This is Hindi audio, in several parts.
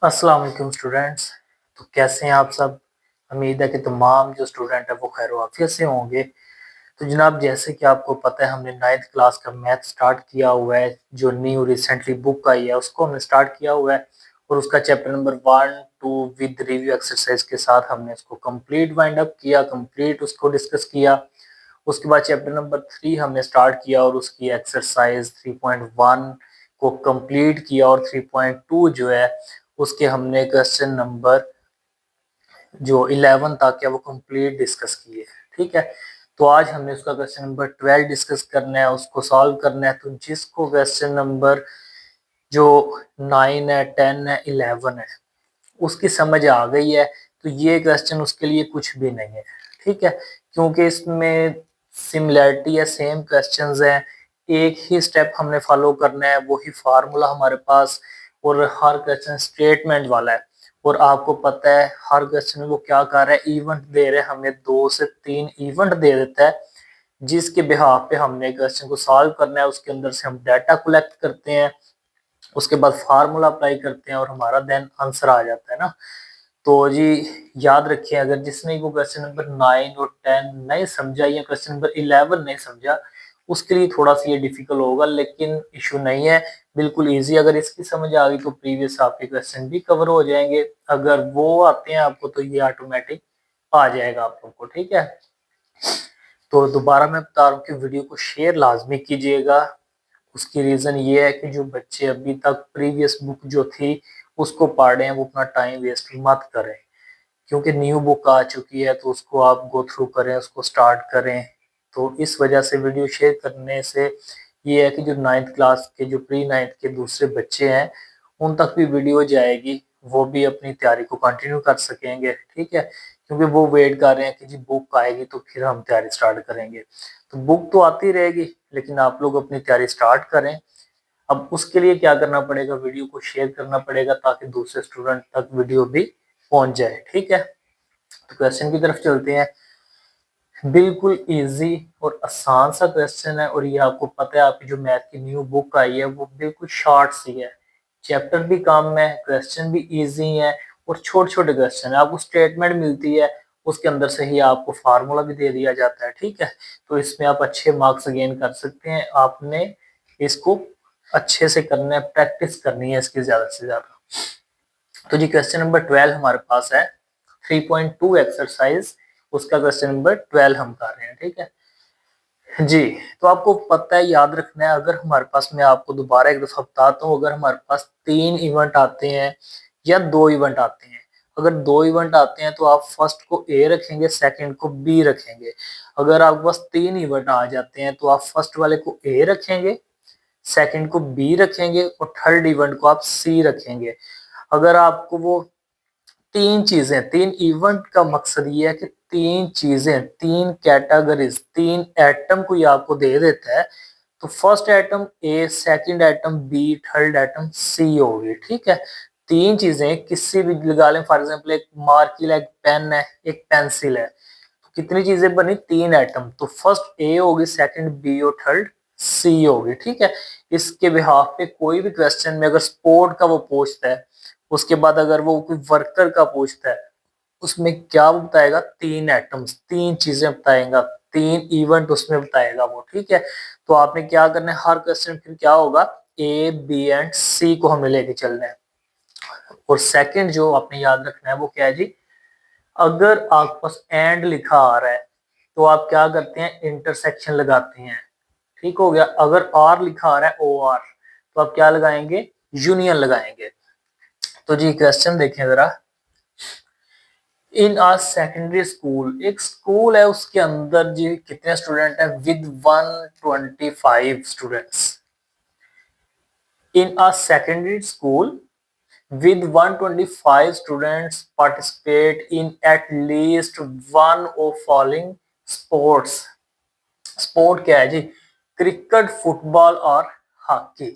अस्सलाम वालेकुम स्टूडेंट्स। तो कैसे हैं आप सब। उम्मीद है कि तमाम जो स्टूडेंट है वो खैर आफियत से होंगे। तो जनाब, जैसे कि आपको पता है, हमने 9th क्लास का मैथ स्टार्ट किया हुआ है। जो न्यू रिसेंटली बुक आई है उसको हमने स्टार्ट किया हुआ है, और उसका chapter number 1 2 with review exercise के साथ हमने उसको कंप्लीट वाइंड अप किया, कंप्लीट उसको डिस्कस किया। उसके बाद चैप्टर नंबर 3 हमने स्टार्ट किया और उसकी एक्सरसाइज 3.1 को कंप्लीट किया, और 3.2 जो है उसके हमने क्वेश्चन नंबर जो 11 था क्या वो कंप्लीट डिस्कस किए। ठीक है, तो आज हमने उसका क्वेश्चन नंबर 12 डिस्कस करना है, उसको सॉल्व करना है। तो जिसको क्वेश्चन नंबर जो 9 है, 10 है, 11 है उसकी समझ आ गई है, तो ये क्वेश्चन उसके लिए कुछ भी नहीं है। ठीक है, क्योंकि इसमें सिमिलैरिटी है, सेम क्वेश्चंस हैं, एक ही स्टेप हमने फॉलो करना है, वही फार्मूला हमारे पास, और हर क्वेश्चन स्टेटमेंट वाला है। और आपको पता है हर क्वेश्चन में वो क्या कर रहा है, इवेंट दे रहे हैं हमें, 2 से 3 इवेंट दे देता है, जिसके बिहाफ पे हमने क्वेश्चन को सॉल्व करना है। उसके अंदर से हम डाटा कलेक्ट करते हैं, उसके बाद फार्मूला अप्लाई करते हैं, और हमारा देन आंसर आ जाता है ना। तो जी याद रखिए, अगर जिसने वो क्वेश्चन नंबर 9 और 10 नहीं समझा या क्वेश्चन नंबर 11 नहीं समझा, उसके लिए थोड़ा सा ये डिफिकल्ट होगा, लेकिन इशू नहीं है, बिल्कुल इजी। अगर इसकी समझ आ गई तो प्रीवियस आपके क्वेश्चन भी कवर हो जाएंगे। अगर वो आते हैं आपको तो ये ऑटोमेटिक आ जाएगा आप लोग को। ठीक है, तो दोबारा मैं बता रहा हूँ कि वीडियो को शेयर लाजमी कीजिएगा। उसकी रीज़न ये है कि जो बच्चे अभी तक प्रीवियस बुक जो थी उसको पढ़ रहे हैं, वो अपना टाइम वेस्ट मत करें, क्योंकि न्यू बुक आ चुकी है, तो उसको आप गो थ्रू करें, उसको स्टार्ट करें। तो इस वजह से वीडियो शेयर करने से ये है कि जो 9th क्लास के, जो प्री 9th के दूसरे बच्चे हैं, उन तक भी वीडियो जाएगी, वो भी अपनी तैयारी को कंटिन्यू कर सकेंगे। ठीक है, क्योंकि वो वेट कर रहे हैं कि जी बुक आएगी तो फिर हम तैयारी स्टार्ट करेंगे। तो बुक तो आती रहेगी, लेकिन आप लोग अपनी तैयारी स्टार्ट करें। अब उसके लिए क्या करना पड़ेगा, वीडियो को शेयर करना पड़ेगा, ताकि दूसरे स्टूडेंट तक वीडियो भी पहुंच जाए। ठीक है, तो क्वेश्चन की तरफ चलते हैं। बिल्कुल इजी और आसान सा क्वेश्चन है, और ये आपको पता है आपकी जो मैथ की न्यू बुक आई है वो बिल्कुल शॉर्ट सी है, चैप्टर भी कम है, क्वेश्चन भी इजी है, और छोटे छोटे क्वेश्चन है। आपको स्टेटमेंट मिलती है, उसके अंदर से ही आपको फार्मूला भी दे दिया जाता है। ठीक है, तो इसमें आप अच्छे मार्क्स गेन कर सकते हैं। आपने इसको अच्छे से करना है, प्रैक्टिस करनी है इसकी ज्यादा से ज्यादा। तो जी क्वेश्चन नंबर 12 हमारे पास है, 3.2 एक्सरसाइज, उसका क्वेश्चन नंबर 12 हम कर रहे हैं। ठीक है जी, तो आपको पता है, याद रखना है, अगर हमारे पास, मैं आपको दोबारा एक दफा बताता हूँ, अगर हमारे पास 3 इवेंट आते हैं या 2 इवेंट आते हैं, अगर 2 इवेंट आते हैं तो आप फर्स्ट को ए रखेंगे, सेकंड को बी रखेंगे। अगर आपके पास 3 इवेंट आ जाते हैं तो आप फर्स्ट वाले को ए रखेंगे, सेकंड को बी रखेंगे, और थर्ड इवेंट को आप सी रखेंगे। अगर आपको वो तीन चीजें, तीन इवेंट का मकसद ये है कि तीन चीजें, तीन कैटेगरीज, तीन एटम कोई आपको दे देता है, तो first atom A, second atom B, third atom C होगी। ठीक है, तीन चीजें किसी भी लगा लें, फॉर एग्जांपल एक मार्कर, एक पेन है, एक पेंसिल है, तो कितनी चीजें बनी, तीन एटम। तो फर्स्ट ए होगी, सेकंड बी और थर्ड सी होगी। ठीक है, इसके बिहाफ पे कोई भी क्वेश्चन में अगर स्पोर्ट का वो पूछता है, उसके बाद अगर वो कोई वर्कर का पूछता है, उसमें क्या बताएगा, तीन एटम्स, तीन चीजें बताएगा, तीन इवेंट उसमें बताएगा वो। ठीक है, तो आपने क्या करना है, हर क्वेश्चन फिर क्या होगा, ए बी एंड सी को हमें लेके चलना है। और सेकंड जो आपने याद रखना है वो क्या है जी, अगर आपके पास एंड लिखा आ रहा है तो आप क्या करते हैं, इंटरसेक्शन लगाते हैं। ठीक हो गया, अगर आर लिखा आ रहा है, ओ आर, तो आप क्या लगाएंगे, यूनियन लगाएंगे। तो जी क्वेश्चन देखें जरा, इन आ सेकेंडरी स्कूल, एक स्कूल है, उसके अंदर जी कितने स्टूडेंट हैं, with 125 students. In a secondary school with 125 students participate in at least one of following sports। Sport क्या है जी, क्रिकेट, फुटबॉल और हॉकी।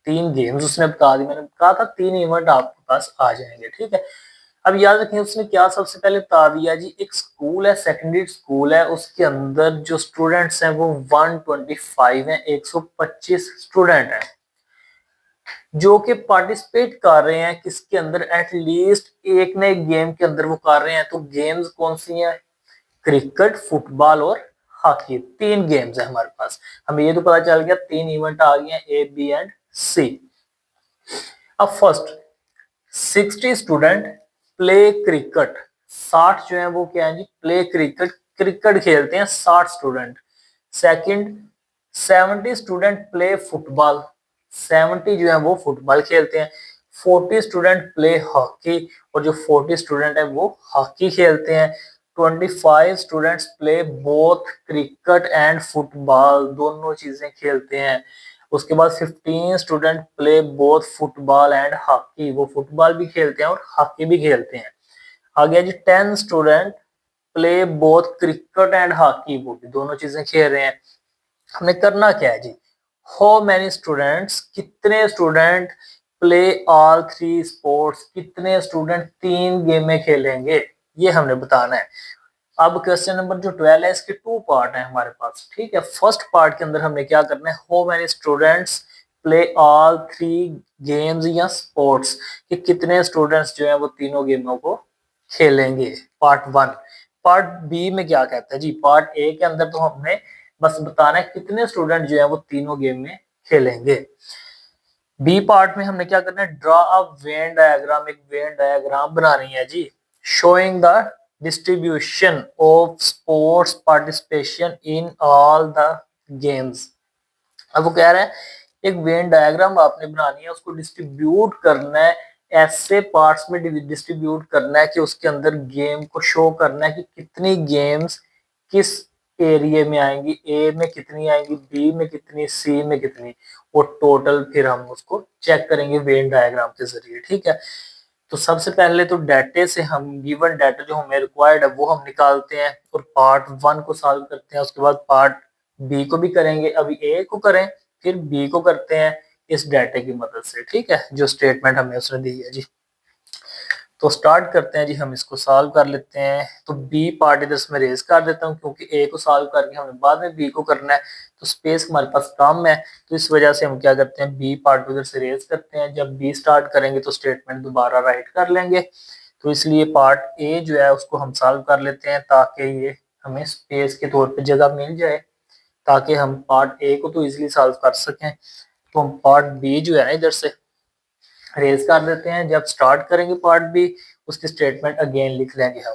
तीन गेम्स उसने बता दी, मैंने कहा था तीन इवेंट आपके पास आ जाएंगे। ठीक है, अब याद रखें उसने क्या सबसे पहले बता दिया जी, एक स्कूल है, सेकेंडरी स्कूल है, उसके अंदर जो स्टूडेंट्स हैं वो 125 हैं, 125 स्टूडेंट हैं। जो कि पार्टिसिपेट कर रहे हैं किसके अंदर, एटलीस्ट एक न एक गेम के अंदर वो कर रहे हैं। तो गेम्स कौन सी हैं? क्रिकेट, फुटबॉल और हॉकी, 3 गेम्स है हमारे पास। हमें ये तो पता चल गया 3 इवेंट आ गए हैं, ए, बी एंड सी। अब फर्स्ट, 60 स्टूडेंट प्ले क्रिकेट। 60 जो है वो क्या है जी? प्ले क्रिकेट, क्रिकेट खेलते हैं 60 student. Second, 70 student play football. 70 जो है वो फुटबॉल खेलते हैं। 40 स्टूडेंट प्ले हॉकी, और जो 40 स्टूडेंट है वो हॉकी खेलते हैं। 25 students play both cricket and football, दोनों चीजें खेलते हैं। उसके बाद 15 student play both football and hockey, वो फुटबॉल भी खेलते हैं और हॉकी भी खेलते हैं। आ गया जी 10 student play both cricket and hockey, वो भी दोनों चीजें खेल रहे हैं। हमने करना क्या है जी? हाउ मैनी स्टूडेंट्स, कितने स्टूडेंट प्ले ऑल 3 स्पोर्ट्स, कितने स्टूडेंट 3 गेमें खेलेंगे, ये हमने बताना है। अब क्वेश्चन नंबर जो 12 है, इसके 2 पार्ट है हमारे पास, ठीक है। फर्स्ट पार्ट के अंदर हमने क्या करना है, how many students play all 3 games या स्पोर्ट्स, कि कितने स्टूडेंट्स जो है वो तीनों गेमों को खेलेंगे, पार्ट 1। पार्ट बी में क्या कहता है जी? पार्ट ए के अंदर तो हमने बस बताना है कितने स्टूडेंट जो है वो तीनों गेम में खेलेंगे। बी पार्ट में हमने क्या करना है, ड्रॉ अ वेन डायग्राम, एक वेन डायग्राम बनानी है जी, showing the distribution of sports participation in all the games. अब वो कह रहा है एक वेन डायग्राम आपने बनानी है, उसको डिस्ट्रीब्यूट करना है, ऐसे पार्ट्स में डिस्ट्रीब्यूट करना है कि उसके अंदर गेम को शो करना है कि कितनी गेम्स किस एरिया में आएंगी, ए में कितनी आएंगी, बी में कितनी, सी में कितनी, वो टोटल फिर हम उसको चेक करेंगे वेन डायग्राम के जरिए, ठीक है। तो सबसे पहले तो डाटे से हम गिवन डाटा जो हमें रिक्वायर्ड है वो हम निकालते हैं और पार्ट 1 को सॉल्व करते हैं। उसके बाद पार्ट बी को भी करेंगे, अभी ए को करें फिर बी को करते हैं इस डाटे की मदद से, ठीक है, जो स्टेटमेंट हमें उसने दी है जी। तो स्टार्ट करते हैं जी, हम इसको सॉल्व कर लेते हैं। तो बी पार्ट इधर से मैं रेज कर देता हूँ क्योंकि ए को सॉल्व करके हमने बाद में बी को करना है, तो स्पेस हमारे पास कम है, तो इस वजह से हम क्या करते हैं, बी पार्ट इधर से रेज करते हैं। जब बी स्टार्ट करेंगे तो स्टेटमेंट दोबारा राइट कर लेंगे, तो इसलिए पार्ट ए जो है उसको हम सॉल्व कर लेते हैं ताकि ये हमें स्पेस के तौर पर जगह मिल जाए, ताकि हम पार्ट ए को तो इजिली सॉल्व कर सकें। तो हम पार्ट बी जो है ना इधर से रेज कर देते हैं। जब स्टार्ट करेंगे पार्ट बी, उसकी स्टेटमेंट अगेन लिख लेंगे हम,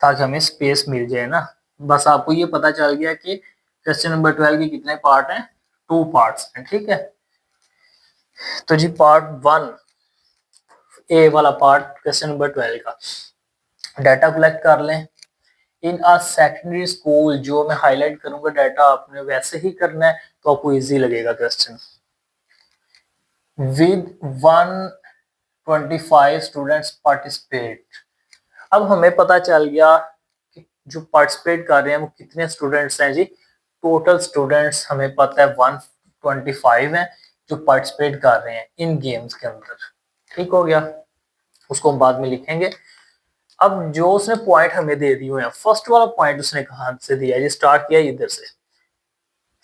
ताकि हमें स्पेस मिल जाए ना। बस आपको ये पता चल गया कि क्वेश्चन नंबर 12 के कितने पार्ट हैं, 2 पार्ट्स हैं, ठीक है। तो जी पार्ट 1 ए वाला पार्ट क्वेश्चन नंबर 12 का, डाटा कलेक्ट कर लें। इन अ सेकेंडरी स्कूल, जो मैं हाईलाइट करूंगा डाटा आपने वैसे ही करना है तो आपको इजी लगेगा क्वेश्चन। With 125 students participate. अब हमें पता चल गया कि जो पार्टिसिपेट कर रहे हैं वो कितने स्टूडेंट्स हैं जी। टोटल स्टूडेंट्स हमें पता है 125 हैं जो पार्टिसिपेट कर रहे हैं इन गेम्स के अंदर, ठीक हो गया। उसको हम बाद में लिखेंगे। अब जो उसने पॉइंट हमें दे दिए हैं, फर्स्ट वाला पॉइंट उसने कहां से दिया है जी? स्टार्ट किया इधर से,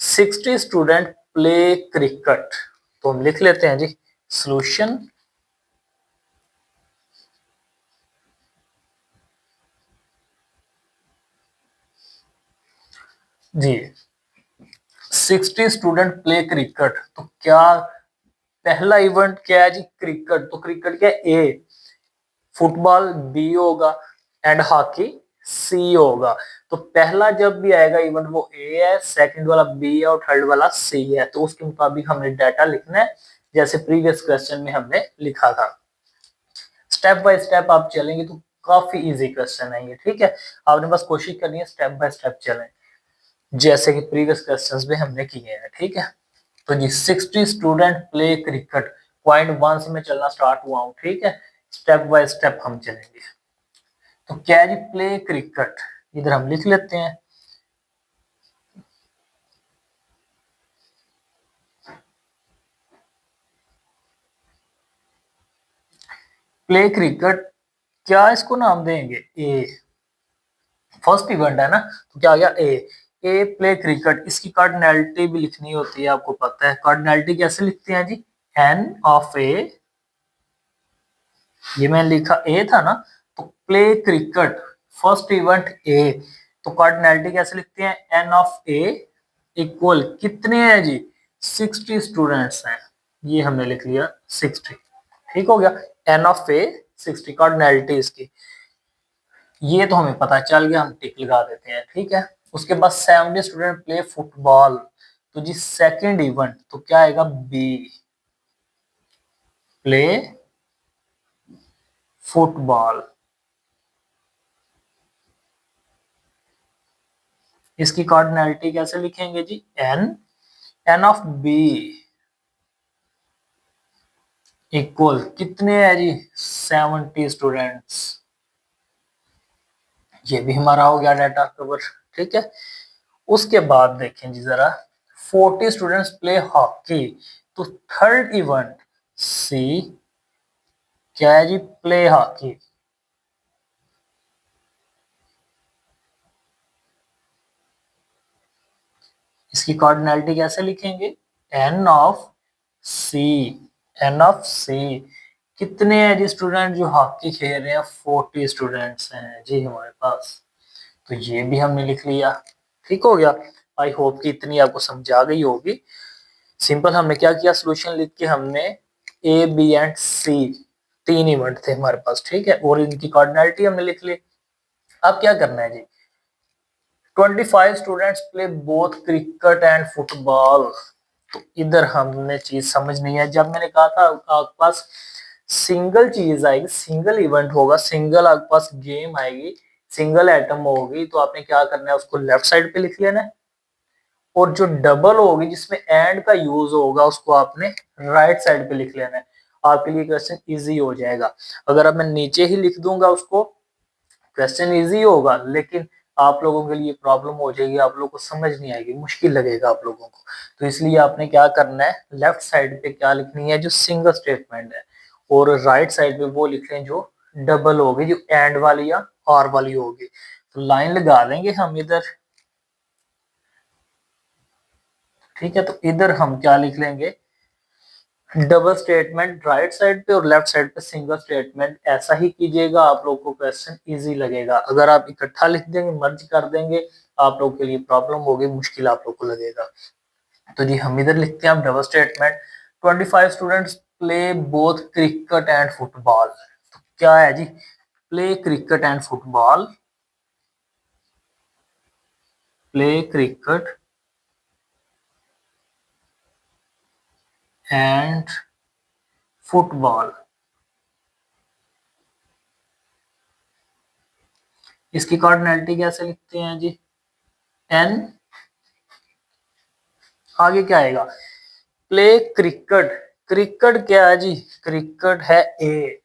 60 स्टूडेंट प्ले क्रिकेट। तो हम लिख लेते हैं जी सॉल्यूशन। जी 60 स्टूडेंट प्ले क्रिकेट, तो क्या पहला इवेंट क्या है जी? क्रिकेट। तो क्रिकेट क्या ए, फुटबॉल बी होगा एंड हॉकी सी होगा। तो पहला जब भी आएगा इवेंट वो ए है, सेकंड वाला बी है और थर्ड वाला सी है। तो उसके मुताबिक हमने डाटा लिखना है जैसे प्रीवियस क्वेश्चन में हमने लिखा था। स्टेप बाय स्टेप आप चलेंगे तो काफी इजी क्वेश्चन है ये, ठीक है। आपने बस कोशिश करनी है स्टेप बाय स्टेप चलें जैसे कि प्रीवियस क्वेश्चंस में हमने किए हैं, ठीक है। तो जी 60 स्टूडेंट प्ले क्रिकेट, पॉइंट 1 से मैं चलना स्टार्ट हुआ हूँ, ठीक है। स्टेप बाय स्टेप हम चलेंगे। तो क्या जी प्ले क्रिकेट, इधर हम लिख लेते हैं। प्ले क्रिकेट, क्या इसको नाम देंगे ए, फर्स्ट इवेंट है ना, तो क्या आ गया ए। ए प्ले क्रिकेट, इसकी कार्डिनैलिटी भी लिखनी होती है, आपको पता है कार्डिनैलिटी कैसे लिखते हैं जी? एन ऑफ ए, ये मैंने लिखा ए था ना, तो play cricket first event A, तो कार्डिनैलिटी कैसे लिखते हैं, एन ऑफ ए इक्वल कितने हैं जी, 60 स्टूडेंट्स हैं, ये हमने लिख लिया 60। ठीक हो गया, एन ऑफ ए 60 कार्डिनैलिटी इसकी, ये तो हमें पता चल गया, हम टिक लगा देते हैं। ठीक है, उसके बाद 70 स्टूडेंट प्ले फुटबॉल, तो जी सेकंड इवेंट तो क्या आएगा, बी प्ले फुटबॉल। इसकी कार्डिनैलिटी कैसे लिखेंगे जी, n, n of B equal कितने है जी, 70 स्टूडेंट्स, ये भी हमारा हो गया डाटा कवर। ठीक है, उसके बाद देखें जी जरा, 40 स्टूडेंट्स प्ले हॉकी, तो थर्ड इवेंट सी क्या है जी, प्ले हॉकी। इसकी कार्डिनैलिटी कैसे लिखेंगे, n of C, n of C कितने हैं जी स्टूडेंट जो हॉकी खेल रहे हैं, 40 स्टूडेंट्स हैं जी हमारे पास, तो ये भी हमने लिख लिया। ठीक हो गया, आई होप कि इतनी आपको समझ आ गई होगी। सिंपल हमने क्या किया, सोल्यूशन लिख के हमने ए बी एंड सी तीन इवेंट थे हमारे पास, ठीक है, और इनकी कार्डिनैलिटी हमने लिख ली। अब क्या करना है जी, 25 students play both cricket and football, तो इधर हमने चीज समझ नहीं है, जब मैंने कहा था आपके पास सिंगल चीज आएगी, सिंगल इवेंट होगा, सिंगल आपके पास गेम आएगी, सिंगल एटम होगी, तो आपने क्या करना है, उसको लेफ्ट साइड पे लिख लेना है, और जो डबल होगी जिसमें एंड का यूज होगा उसको आपने राइट साइड पे लिख लेना है, आपके लिए क्वेश्चन इजी हो जाएगा। अगर अब मैं नीचे ही लिख दूंगा उसको, क्वेश्चन इजी होगा, लेकिन आप लोगों के लिए प्रॉब्लम हो जाएगी, आप लोगों को समझ नहीं आएगी, मुश्किल लगेगा आप लोगों को। तो इसलिए आपने क्या करना है, लेफ्ट साइड पे क्या लिखनी है, जो सिंगल स्टेटमेंट है, और राइट साइड पे वो लिख लें जो डबल होगी, जो एंड वाली या और वाली होगी। तो लाइन लगा लेंगे हम इधर। ठीक है, तो इधर हम क्या लिख लेंगे, डबल स्टेटमेंट राइट साइड पे और लेफ्ट साइड पे सिंगल स्टेटमेंट, ऐसा ही कीजिएगा, आप लोग को क्वेश्चन इजी लगेगा। अगर आप इकट्ठा लिख देंगे, मर्ज कर देंगे, आप लोग के लिए प्रॉब्लम होगी, मुश्किल आप लोग को लगेगा। तो जी हम इधर लिखते हैं, आप double statement 25 students play both cricket and football, तो क्या है जी, play cricket and football, play cricket and football. इसकी कार्डिनैलिटी कैसे लिखते हैं जी, एन, आगे क्या आएगा, प्ले क्रिकेट, क्रिकेट क्या है जी, क्रिकेट है ए,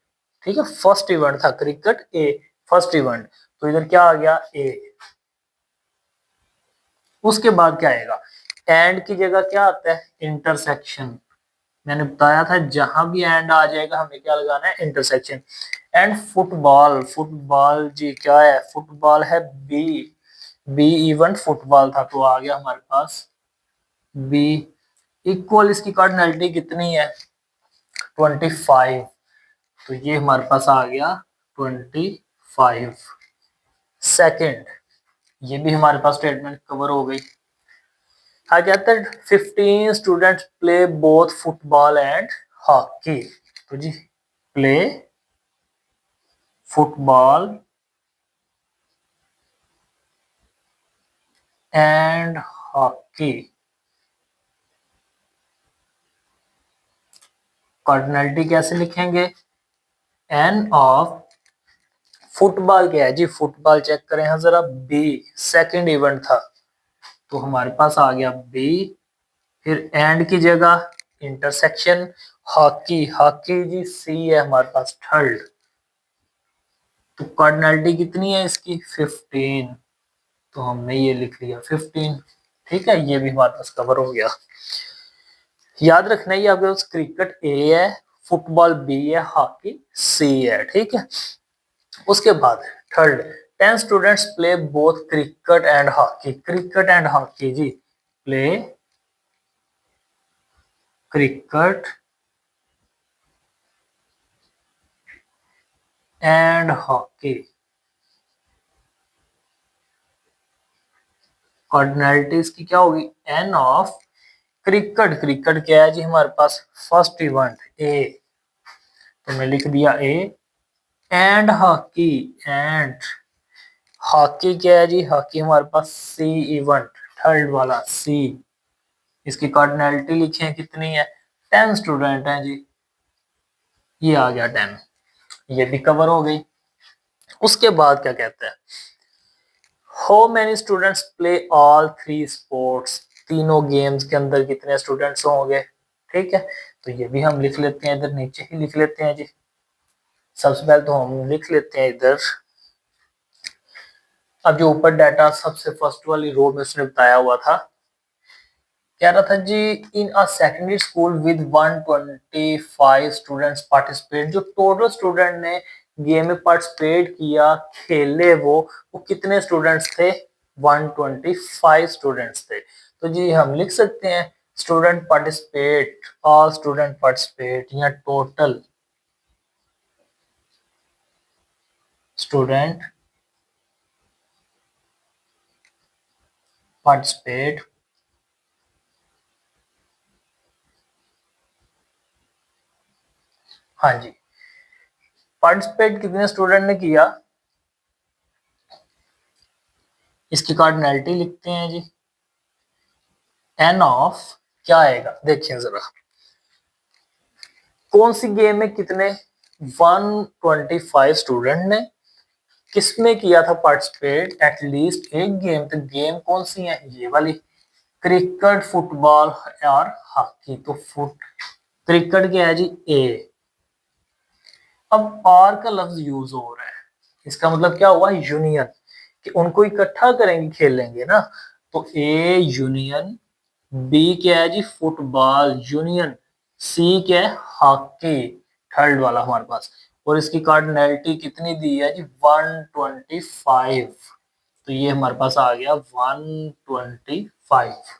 ठीक है, फर्स्ट इवेंट था क्रिकेट ए, फर्स्ट इवेंट, तो इधर क्या आ गया ए। उसके बाद क्या आएगा, एंड की जगह क्या आता है, इंटरसेक्शन, मैंने बताया था जहां भी एंड आ जाएगा हमें क्या लगाना है, इंटरसेक्शन। एंड फुटबॉल, फुटबॉल जी क्या है, फुटबॉल है बी, बी इवेंट फुटबॉल था, तो आ गया हमारे पास बी इक्वल, इसकी कार्डिनैलिटी कितनी है, 25, तो ये हमारे पास आ गया 25। सेकंड, ये भी हमारे पास स्टेटमेंट कवर हो गई। आ कहता है 15 students play both football and hockey, तो जी play football and hockey, cardinality कैसे लिखेंगे, एन ऑफ फुटबॉल क्या है जी, फुटबॉल चेक करें हाँ जरा, बी सेकंड इवेंट था, तो हमारे पास आ गया बी, फिर एंड की जगह इंटरसेक्शन, हॉकी, हॉकी जी सी है हमारे पास थर्ड, तो कार्डिनैलिटी कितनी है इसकी, 15, तो हमने ये लिख लिया 15। ठीक है, ये भी हमारे पास कवर हो गया। याद रखना है आपके पास क्रिकेट ए है, फुटबॉल बी है, हॉकी सी है। ठीक है, उसके बाद third, 10 students play both cricket and hockey, cricket and hockey जी, play cricket and hockey. Cardinalities की क्या होगी, एन ऑफ क्रिकेट। क्रिकेट क्या है जी हमारे पास, फर्स्ट इवेंट ए, तो मैं लिख दिया ए। एंड हॉकी, एंड हॉकी क्या है जी, हॉकी हमारे पास सी इवेंट, थर्ड वाला सी। इसकी कार्डिनलिटी लिखे हैं कितनी है, 10 स्टूडेंट हैं जी, ये आ गया 10, ये भी कवर हो गई। उसके बाद क्या कहते हैं, how many students play all three sports, तीनों गेम्स के अंदर कितने स्टूडेंट्स होंगे। ठीक है, तो ये भी हम लिख लेते हैं, इधर नीचे ही लिख लेते हैं जी। सबसे पहले तो हम लिख लेते हैं इधर, अब जो ऊपर डाटा सबसे फर्स्ट वाली रो में उसने बताया हुआ था, कह रहा था जी in a secondary school with 125 students participate, जो टोटल स्टूडेंट ने गेम में पार्टिसिपेट किया, खेले वो कितने स्टूडेंट्स थे, 125 स्टूडेंट्स थे। तो जी हम लिख सकते हैं student participate, all student participate, या टोटल स्टूडेंट पार्टिसिपेट। हाँ जी, पार्टिसिपेट कितने स्टूडेंट ने किया, इसकी कार्डिनलिटी लिखते हैं जी, एन ऑफ क्या आएगा देखिए जरा, कौन सी गेम में कितने, 125 स्टूडेंट ने किसमें किया था पार्टिसिपेट, एटलीस्ट एक गेम, तो गेम कौन सी है, ये वाली, क्रिकेट, फुटबॉल और हॉकी। तो फुट क्रिकेट क्या है जी ए। अब आर का लफ्ज यूज हो रहा है, इसका मतलब क्या हुआ, यूनियन, कि उनको इकट्ठा करेंगे खेलेंगे ना, तो ए यूनियन, बी क्या है जी फुटबॉल यूनियन, सी क्या है हॉकी, थर्ड वाला हमारे पास, और इसकी कार्डिनलिटी कितनी दी है जी 125, तो ये हमारे पास आ गया 125।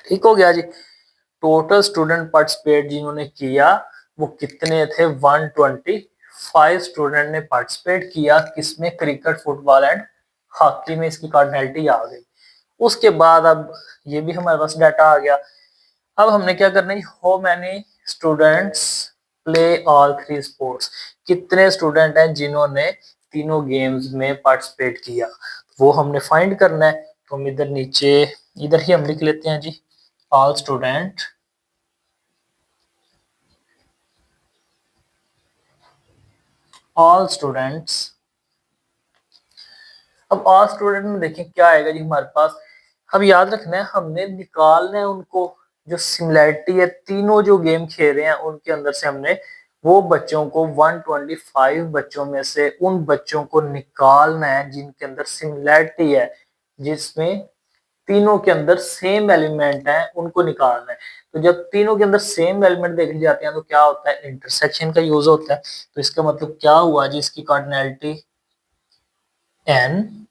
ठीक हो गया जी, टोटल स्टूडेंट पार्टिसिपेट जिन्होंने किया वो कितने थे, 125 स्टूडेंट ने पार्टिसिपेट किया, किसमें, क्रिकेट, फुटबॉल एंड हॉकी में, इसकी कार्डिनलिटी आ गई। उसके बाद अब ये भी हमारे पास डाटा आ गया, अब हमने क्या करना है, how many students play all three sports, कितने स्टूडेंट हैं जिन्होंने तीनों गेम्स में पार्टिसिपेट किया, वो हमने फाइंड करना है। तो हम इधर नीचे, इधर ही हम लिख लेते हैं जी, ऑल स्टूडेंट, ऑल स्टूडेंट्स। अब ऑल स्टूडेंट में देखें क्या आएगा जी हमारे पास, अब याद रखना है हमने निकालना है उनको, जो सिमिलैरिटी है, तीनों जो गेम खेल रहे हैं उनके अंदर से हमने वो बच्चों को, 125 बच्चों में से उन बच्चों को निकालना है जिनके अंदर सिमिलैरिटी है, जिसमें तीनों के अंदर सेम एलिमेंट है, उनको निकालना है। तो जब तीनों के अंदर सेम एलिमेंट देखे जाते हैं तो क्या होता है, इंटरसेक्शन का यूज होता है। तो इसका मतलब क्या हुआ जी, इसकी cardinality N,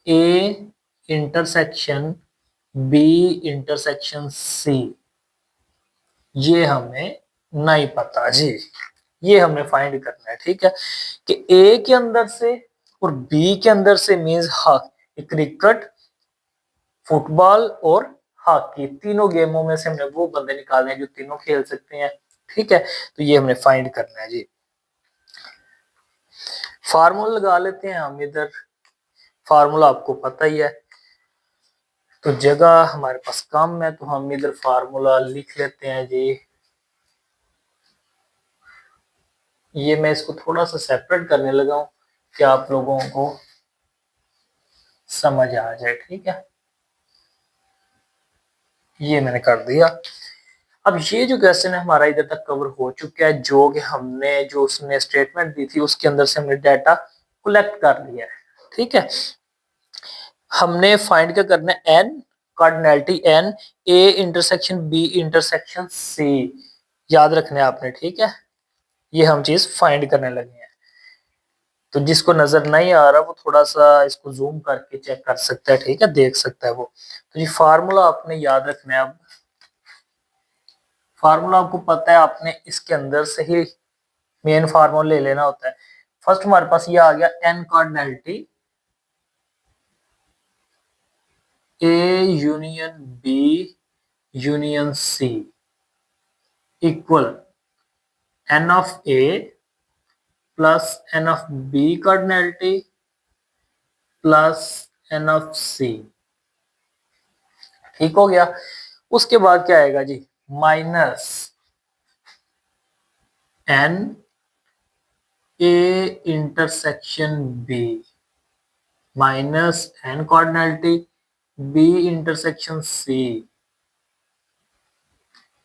A intersection B intersection C, ये हमें नहीं पता जी, ये हमने फाइंड करना है। ठीक है, कि ए के अंदर से और बी के अंदर से मींस क्रिकेट, फुटबॉल और हॉकी, तीनों गेमों में से हमने वो बंदे निकालने हैं जो तीनों खेल सकते हैं। ठीक है, तो ये हमने फाइंड करना है जी। फार्मूला लगा लेते हैं हम इधर, फार्मूला आपको पता ही है, तो जगह हमारे पास कम है तो हम इधर फार्मूला लिख लेते हैं जी। ये मैं इसको थोड़ा सा सेपरेट करने लगा हूं कि आप लोगों को समझ आ जाए। ठीक है, ये मैंने कर दिया। अब ये जो क्वेश्चन है हमारा इधर तक कवर हो चुका है, जो कि हमने जो उसने स्टेटमेंट दी थी उसके अंदर से हमने डाटा कलेक्ट कर लिया है। ठीक है, हमने फाइंड क्या करना है, N, cardinality N, A intersection B intersection C, याद रखना है आपने। ठीक है, ये हम चीज फाइंड करने लगे हैं, तो जिसको नजर नहीं आ रहा वो थोड़ा सा इसको जूम करके चेक कर सकता है। ठीक है, देख सकता है वो। तो ये फार्मूला आपने याद रखना है। अब फार्मूला आपको पता है, आपने इसके अंदर से ही मेन फार्मूला ले लेना होता है। फर्स्ट हमारे पास ये आ गया n cardinality A union B union C equal n of A plus n of B cardinality plus n of C। ठीक हो गया। उसके बाद क्या आएगा जी, minus n A intersection B minus n cardinality B intersection C।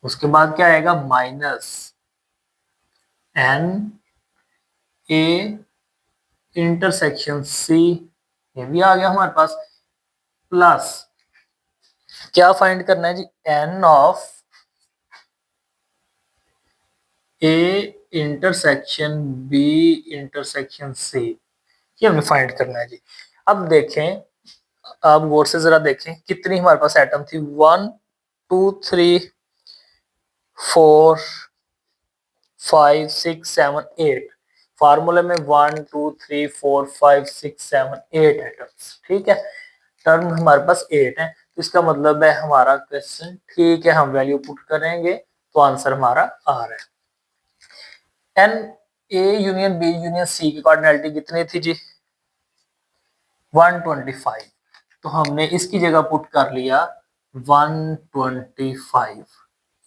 उसके बाद क्या आएगा, minus n A intersection C, ये भी आ गया हमारे पास, प्लस क्या फाइंड करना है जी, n of A intersection B intersection C, ये हमें फाइंड करना है जी। अब देखें, आप गौर से जरा देखें कितनी हमारे पास एटम थी, 1 2 3 4 5 6 7 8। फार्मूले में 1 2 3 4 5 6 7 8 एटम्स। ठीक है, टर्म हमारे पास 8 है, तो इसका मतलब है हमारा क्वेश्चन ठीक है, हम वैल्यू पुट करेंगे तो आंसर हमारा आ रहा है। N A union B union C की कार्डिनलिटी कितनी थी जी, 125। तो हमने इसकी जगह पुट कर लिया 125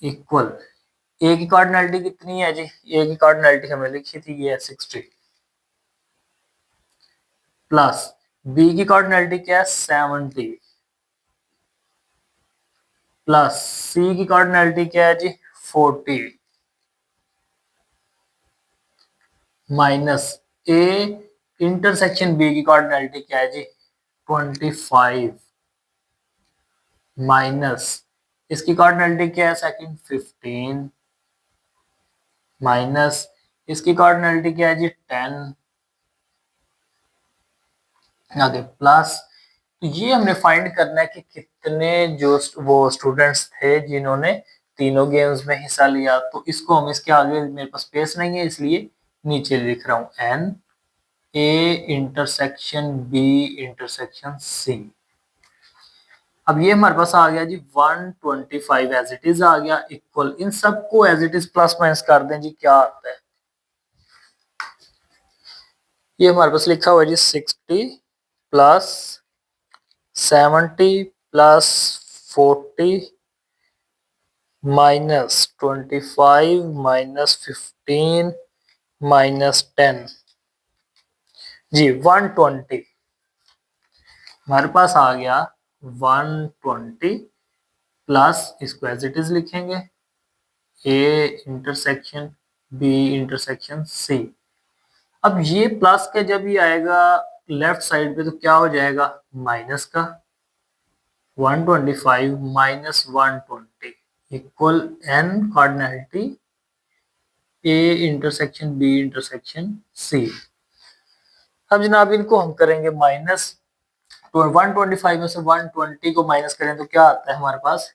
इक्वल ए की कार्डिनलिटी कितनी है जी, ए की कार्डिनलिटी हमने लिखी थी ये 60 प्लस बी की कार्डिनलिटी क्या है 70 प्लस सी की कार्डिनलिटी क्या है जी 40 माइनस ए इंटरसेक्शन बी की कार्डिनलिटी क्या है जी 25 माइनस इसकी कार्डिनलिटी क्या है सेकंड 15 माइनस इसकी कार्डिनलिटी क्या है जी 10 आगे प्लस। तो ये हमने फाइंड करना है कि कितने जो वो स्टूडेंट्स थे जिन्होंने तीनों गेम्स में हिस्सा लिया। तो इसको हम इसके आगे, मेरे पास स्पेस नहीं है इसलिए नीचे लिख रहा हूँ N A intersection B intersection C. अब ये हमारे पास आ गया जी 125 एज इट इज आ गया इक्वल, इन सबको as it is plus minus कर दें जी, क्या आता है, ये हमारे पास लिखा हुआ है जी 60 plus 70 plus 40 minus 25 minus 15 minus 10 जी 120। हमारे पास आ गया 120 प्लस इसको एज इट इज लिखेंगे A intersection B intersection C. अब ये प्लस का जब ये आएगा लेफ्ट साइड पे तो क्या हो जाएगा, माइनस का 125 minus 120 equal N cardinality A intersection B intersection C. अब जनाब इनको हम करेंगे माइनस, तो 125 में से 120 को माइनस करें तो क्या आता है हमारे पास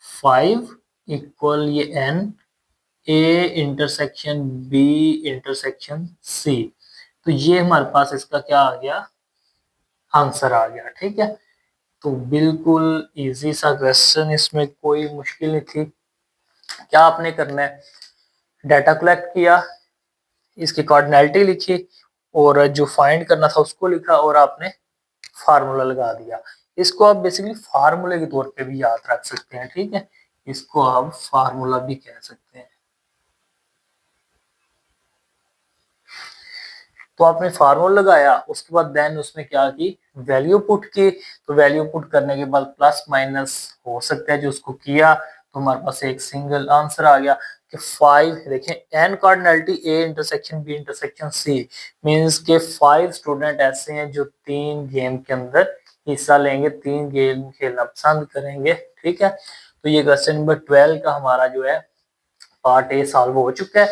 5 इक्वल ये N A intersection B intersection C. तो ये हमारे पास इसका क्या आ गया, आंसर आ गया। ठीक है, तो बिल्कुल इजी सा क्वेश्चन, इसमें कोई मुश्किल नहीं थी। क्या आपने करना है, डाटा कलेक्ट किया, इसकी कार्डिनलिटी लिखी और जो फाइंड करना था उसको लिखा और आपने फार्मूला लगा दिया। इसको आप बेसिकली फार्मूले के तौर पे भी याद रख सकते हैं। ठीक है, इसको आप फार्मूला भी कह सकते हैं। तो आपने फार्मूला लगाया, उसके बाद देन उसमें क्या की, वैल्यू पुट की। तो वैल्यू पुट करने के बाद प्लस माइनस हो सकता है जो उसको किया, तो हमारे पास एक सिंगल आंसर आ गया कि 5। देखें N cardinality A intersection B intersection C means के 5 स्टूडेंट ऐसे हैं जो 3 गेम के अंदर हिस्सा लेंगे, 3 गेम खेलना पसंद करेंगे। ठीक है, तो ये क्वेश्चन नंबर 12 का हमारा जो है पार्ट ए सॉल्व हो चुका है।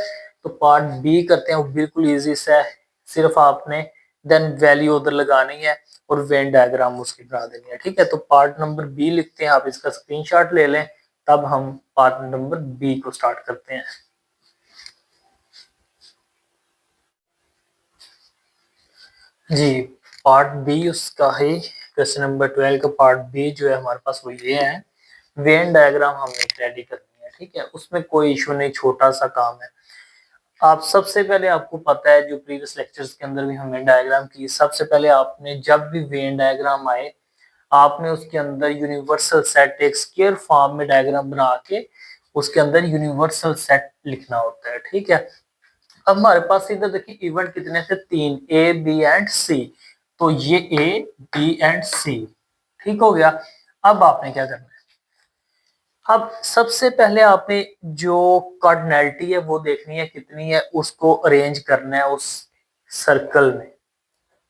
तो पार्ट बी करते हैं, वो बिल्कुल इजी सा है, सिर्फ आपने देन वैल्यू उधर लगानी है और वेन डायग्राम उसकी बना देनी है। ठीक है, तो पार्ट नंबर बी लिखते हैं, आप इसका स्क्रीनशॉट ले लें, तब हम पार्ट नंबर बी को स्टार्ट करते हैं। जी, पार्ट बी उसका है, क्वेश्चन नंबर 12 का पार्ट बी जो है हमारे पास वो ये है, वेन डायग्राम हमने रेडी करनी है। ठीक है, उसमें कोई इशू नहीं, छोटा सा काम है। आप सबसे पहले, आपको पता है जो प्रीवियस लेक्चर्स के अंदर भी हमने डायग्राम की, सबसे पहले आपने जब भी वेन डायग्राम आए आपने उसके अंदर यूनिवर्सल सेट एक स्क्वायर फॉर्म में डायग्राम बना के उसके अंदर यूनिवर्सल सेट लिखना होता है। ठीक है, अब हमारे पास इधर देखिए इवेंट कितने थे, 3, ए बी एंड सी। तो ये ए बी एंड सी ठीक हो गया। अब आपने क्या करना है, अब सबसे पहले आपने जो कार्डिनैलिटी है वो देखनी है कितनी है, उसको अरेंज करना है उस सर्कल में।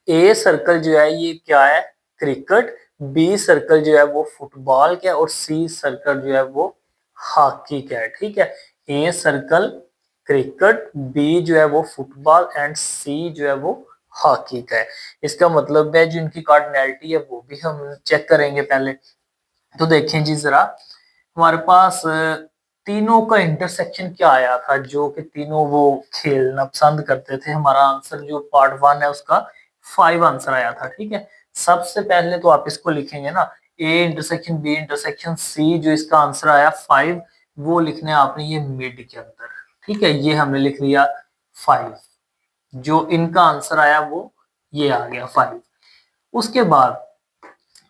ए सर्कल जो है ये क्या है, क्रिकेट। बी सर्कल जो है वो फुटबॉल का है, और सी सर्कल जो है वो हॉकी का है। ठीक है, ए सर्कल क्रिकेट, बी जो है वो फुटबॉल एंड सी जो है वो हॉकी का है। इसका मतलब है जो इनकी कार्डिनैलिटी है वो भी हम चेक करेंगे पहले। तो देखें जी जरा, हमारे पास तीनों का इंटरसेक्शन क्या आया था, जो कि तीनों वो खेलना पसंद करते थे। हमारा आंसर जो पार्ट 1 है उसका 5 आंसर आया था। ठीक है, सबसे पहले तो आप इसको लिखेंगे ना, A intersection B intersection C, जो इसका आंसर आया 5, वो लिखने आपने ये मिड के अंदर। ठीक है, ये हमने लिख लिया 5, जो इनका आंसर आया वो ये आ गया 5। उसके बाद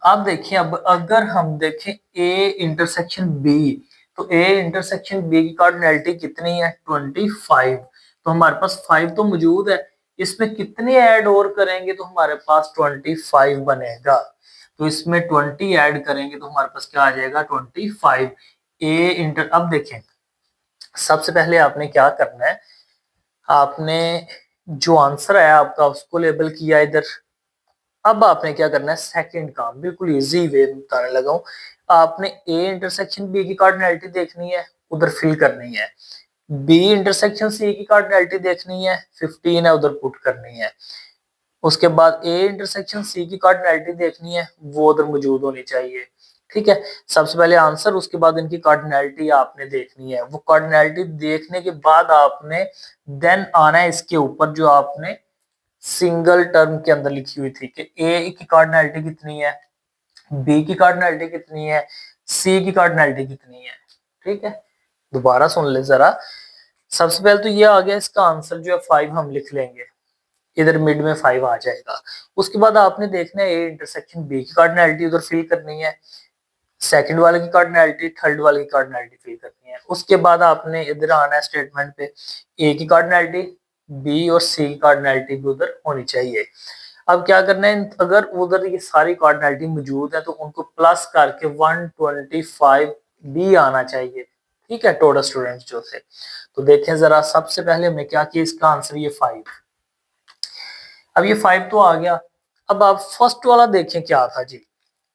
आप देखिए, अब अगर हम देखें ए इंटरसेक्शन बी, तो ए इंटरसेक्शन बी की कार्डिनैलिटी कितनी है, 25। तो हमारे पास 5 तो मौजूद है, इसमें कितने ऐड और करेंगे तो हमारे पास 25 बनेगा। तो इसमें 20 ऐड करेंगे तो हमारे पास क्या आ जाएगा, 25। ए इंटर, अब देखें सबसे पहले आपने क्या करना है, आपने जो आंसर आया आपका उसको लेबल किया इधर। अब आपने क्या करना है, सेकंड काम बिल्कुल इजी वे में बताने लगा हूं। आपने ए इंटरसेक्शन बी की कार्डिनैलिटी देखनी है, उधर फिल करनी है। बी इंटरसेक्शन सी की कार्डिनैलिटी देखनी है, 15 है, उधर पुट करनी है। उसके बाद ए इंटरसेक्शन सी की कार्डिनैलिटी देखनी है, वो उधर मौजूद होनी चाहिए। ठीक है, सबसे पहले आंसर, उसके बाद इनकी कार्डिनैलिटी आपने देखनी है। वो कार्डिनैलिटी देखने के बाद आपने देन आना है इसके ऊपर, जो आपने सिंगल टर्म के अंदर लिखी हुई थी कि ए की कार्डिनैलिटी कितनी है, बी की कार्डिनैलिटी कितनी है, सी की कार्डिनैलिटी कितनी है। ठीक है, दोबारा सुन ले जरा। सबसे पहले तो ये आ गया, इसका आंसर जो है 5 हम लिख लेंगे, इधर मिड में 5 आ जाएगा। उसके बाद आपने देखना है ए इंटरसेक्शन बी की कार्डिनैलिटी उधर फिल करनी है, सेकंड वाले की कार्डिनैलिटी, थर्ड वाले की कार्डिनैलिटी फिल करनी है। उसके बाद आपने इधर आना है स्टेटमेंट पे, ए की कार्डिनैलिटी, बी और सी की कार्डिनैलिटी भी उधर होनी चाहिए। अब क्या करना है, अगर उधर ये सारी कार्डिनैलिटी मौजूद है तो उनको प्लस करके 125 भी आना चाहिए। ठीक है, टोटल स्टूडेंट्स जो थे। तो देखें जरा, सबसे पहले हमने क्या किया, इसका आंसर ये 5। अब ये 5 तो आ गया। अब आप फर्स्ट वाला देखें क्या था जी,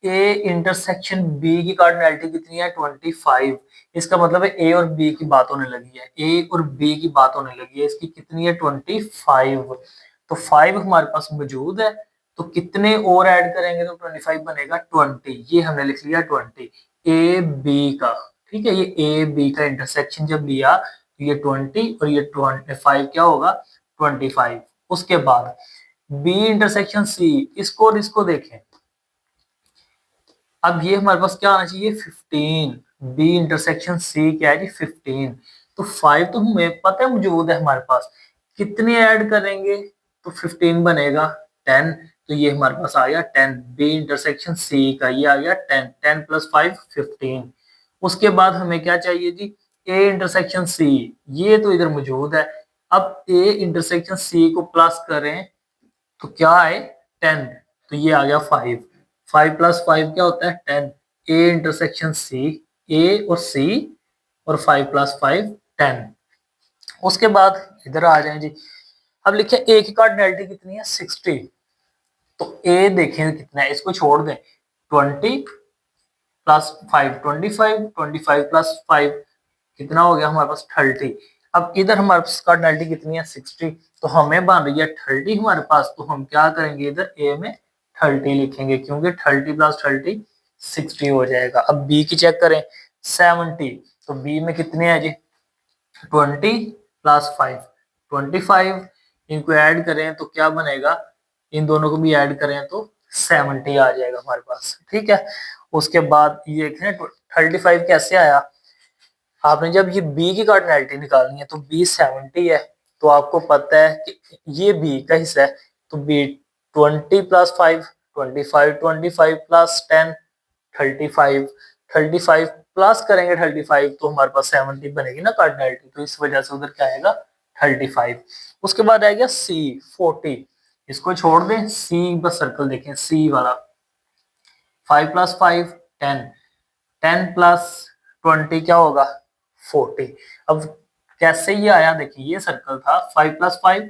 ए इंटरसेक्शन बी की कार्डिनैलिटी कितनी है, 25। इसका मतलब है ए और बी की बात होने लगी है, ए और बी की बात होने लगी है, इसकी कितनी है, 25। तो 5 हमारे पास मौजूद है, तो कितने और ऐड करेंगे तो 25 बनेगा, 20। ये हमने लिख लिया 20 ए बी का। ठीक है, ये ए बी का इंटरसेक्शन जब लिया तो ये 20 और ये 25 क्या होगा, 25। उसके बाद बी इंटरसेक्शन सी, इसको और इसको देखें। अब ये हमारे पास क्या आना चाहिए, 15। बी इंटरसेक्शन सी क्या है जी, 15। तो 5 तो हमें पता है मौजूद है हमारे पास, कितने ऐड करेंगे तो 15 बनेगा, 10। तो ये हमारे पास आ गया 10। बी इंटरसेक्शन सी का ये आ गया 10, 10 प्लस 5 15। उसके बाद हमें क्या चाहिए जी, ए इंटरसेक्शन सी, ये तो इधर मौजूद है। अब ए इंटरसेक्शन सी को प्लस करें तो क्या आए, 10। तो ये आ गया 5। 5 प्लस 5 क्या होता है, 10। ए इंटरसेक्शन सी, ए और सी, और 5 प्लस 5 10। उसके बाद इधर आ जाए जी, अब लिखे ए की कार्डिनैलिटी कितनी है, 60। तो ए देखें कितना है, इसको छोड़ दें, 20 प्लस 5 25, 25 प्लस 5 कितना हो गया हमारे पास, 30। अब इधर हमारे पास कार्डिनैलिटी कितनी है, 60। तो हमें बन रही है 30 हमारे पास, तो हम क्या करेंगे, इधर ए में 30 लिखेंगे, क्योंकि 30 प्लस 30 60 हो जाएगा। अब बी की चेक करें, 70। तो बी में कितने हैं जी, 20 प्लस 5 25, इनको ऐड करें तो क्या बनेगा, इन दोनों को भी ऐड करें तो 70 आ जाएगा हमारे पास, ठीक है। उसके बाद ये देखें 35 कैसे आया, आपने जब ये बी की कार्डिनैलिटी निकालनी है तो बी 70 है, तो आपको पता है कि ये बी का हिस्सा है, तो बी 20 + 5 25, 25 + 10 35, 35 प्लस करेंगे 35 तो हमारे पास 70 बनेगी ना कार्डिनैलिटी, तो इस वजह से उधर क्या आएगा 35। उसके बाद आएगा सी 40, इसको छोड़ दें, सी बस सर्कल देखें सी वाला, 5 + 5 10, 10 + 20 क्या होगा 40। अब कैसे ये आया, देखिए ये सर्कल था 5 + 5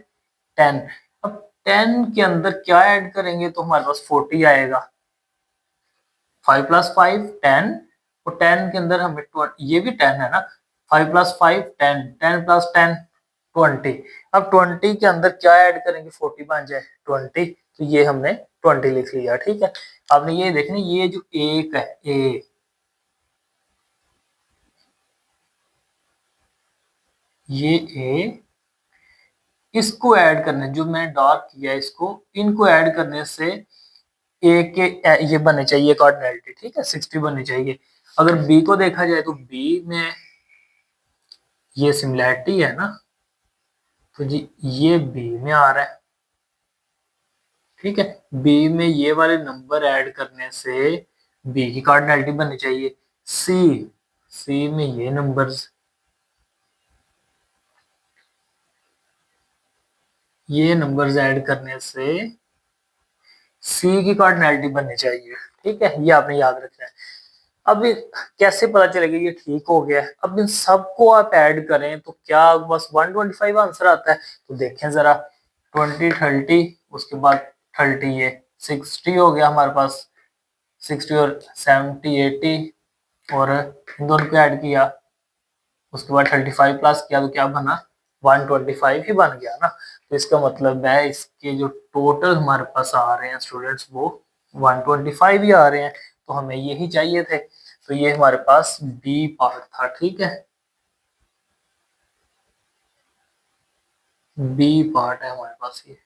10, अब 10 के अंदर क्या ऐड करेंगे तो हमारे पास 40 आएगा, 5 + 5 10, और 10 के अंदर हमें ये भी 10 है ना, 5 + 5 10, 10 + 10 20। अब 20 के अंदर क्या ऐड करेंगे 40 बन जाए 20, तो ये हमने 20 लिख लिया, ठीक है। आपने ये देखना, ये जो एक है ए, ये ए, इसको ऐड करने, जो मैंने डार्क किया इसको, इनको ऐड करने से ए के ये बनने चाहिए कार्डिनैलिटी, ठीक है 60 बननी चाहिए। अगर बी को देखा जाए तो बी में ये सिमिलैरिटी है ना, तो जी ये बी में आ रहा है, ठीक है। बी में ये वाले नंबर ऐड करने से बी की कार्डिनैलिटी बननी चाहिए। सी, सी में ये नंबर्स, ये नंबर्स ऐड करने से सी की कार्डिनैलिटी बननी चाहिए, ठीक है, ये आपने याद रखना है। अब कैसे पता चलेगा ये ठीक हो गया, अब इन सबको आप ऐड करें तो क्या बस 125 आंसर आता है, तो देखें जरा 20 30, उसके बाद 30 ये 60 हो गया हमारे पास, 60 और 70 80, और इन दोनों को ऐड किया, उसके बाद 35 प्लस किया तो क्या बना 125 ही बन गया ना। तो इसका मतलब है इसके जो टोटल हमारे पास आ रहे हैं स्टूडेंट्स वो 125 ही आ रहे हैं, तो हमें यही चाहिए थे। तो ये हमारे पास बी पार्ट था, ठीक है, बी पार्ट है हमारे पास ये।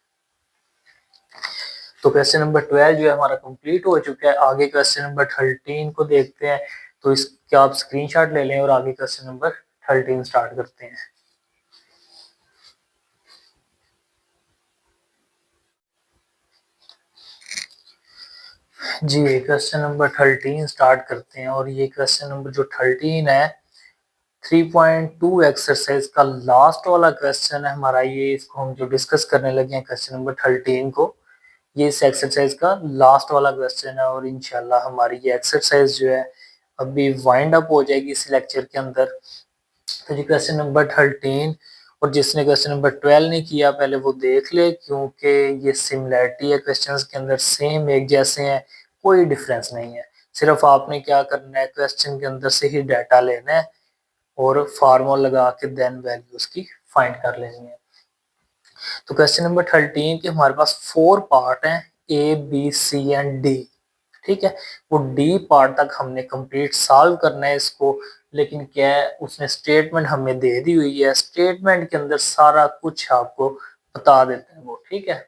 तो क्वेश्चन नंबर 12 जो है हमारा कंप्लीट हो चुका है। आगे क्वेश्चन नंबर 13 को देखते हैं, तो इसके आप स्क्रीनशॉट ले लें और आगे क्वेश्चन नंबर 13 स्टार्ट करते हैं। जी क्वेश्चन नंबर 13 स्टार्ट करते हैं, और ये क्वेश्चन नंबर जो 13 है 3.2 एक्सरसाइज का लास्ट वाला क्वेश्चन है हमारा ये। इसको हम जो डिस्कस करने लगे हैं क्वेश्चन नंबर 13 को, ये इस एक्सरसाइज का लास्ट वाला क्वेश्चन है, और इंशाल्लाह हमारी ये एक्सरसाइज जो है अभी वाइंड अप हो जाएगी इस लेक्चर के अंदर। तो जी क्वेश्चन नंबर 13, और जिसने क्वेश्चन नंबर 12 नहीं किया पहले वो देख ले, क्योंकि ये सिमिलैरिटी है क्वेश्चंस के अंदर, सेम एक जैसे हैं, कोई डिफरेंस नहीं है। सिर्फ आपने क्या करना है, क्वेश्चन के अंदर से ही डाटा लेना है और फार्मूला लगा के देन वैल्यूज की फाइंड कर लेनी है। तो क्वेश्चन नंबर 13 के हमारे पास 4 पार्ट हैं, A B C and D, ठीक है। वो डी पार्ट तक हमने कंप्लीट सॉल्व करना है इसको, लेकिन क्या है उसने स्टेटमेंट हमें दे दी हुई है, स्टेटमेंट के अंदर सारा कुछ आपको बता देते हैं वो, ठीक है।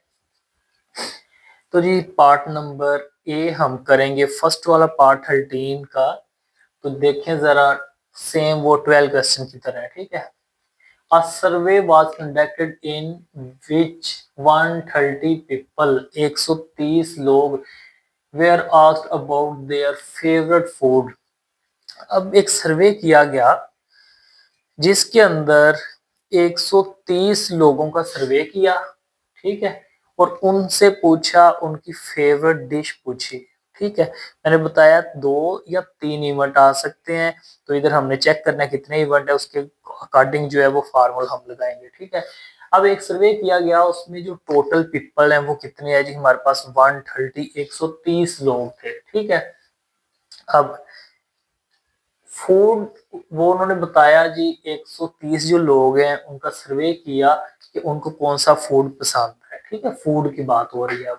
तो जी पार्ट नंबर ए हम करेंगे, फर्स्ट वाला पार्ट 13 का, तो देखें जरा सेम वो 12 क्वेश्चन की तरह है, ठीक है। A survey was conducted in which 130 people, 130 लोग were asked about their favorite food। अब एक सर्वे किया गया जिसके अंदर 130 लोगों का सर्वे किया, ठीक है, और उनसे पूछा उनकी फेवरेट डिश पूछी, ठीक है। मैंने बताया 2 या 3 इवेंट आ सकते हैं, तो इधर हमने चेक करना है कितने इवेंट है, उसके अकॉर्डिंग जो है वो फार्मूला हम लगाएंगे, ठीक है। अब एक सर्वे किया गया, उसमें जो टोटल पीपल है वो कितने हैं जी, हमारे पास 130 130 लोग थे, ठीक है। अब फूड, वो उन्होंने बताया जी 130 जो लोग हैं उनका सर्वे किया कि उनको कौन सा फूड पसंद है, ठीक है, फूड की बात हो रही है।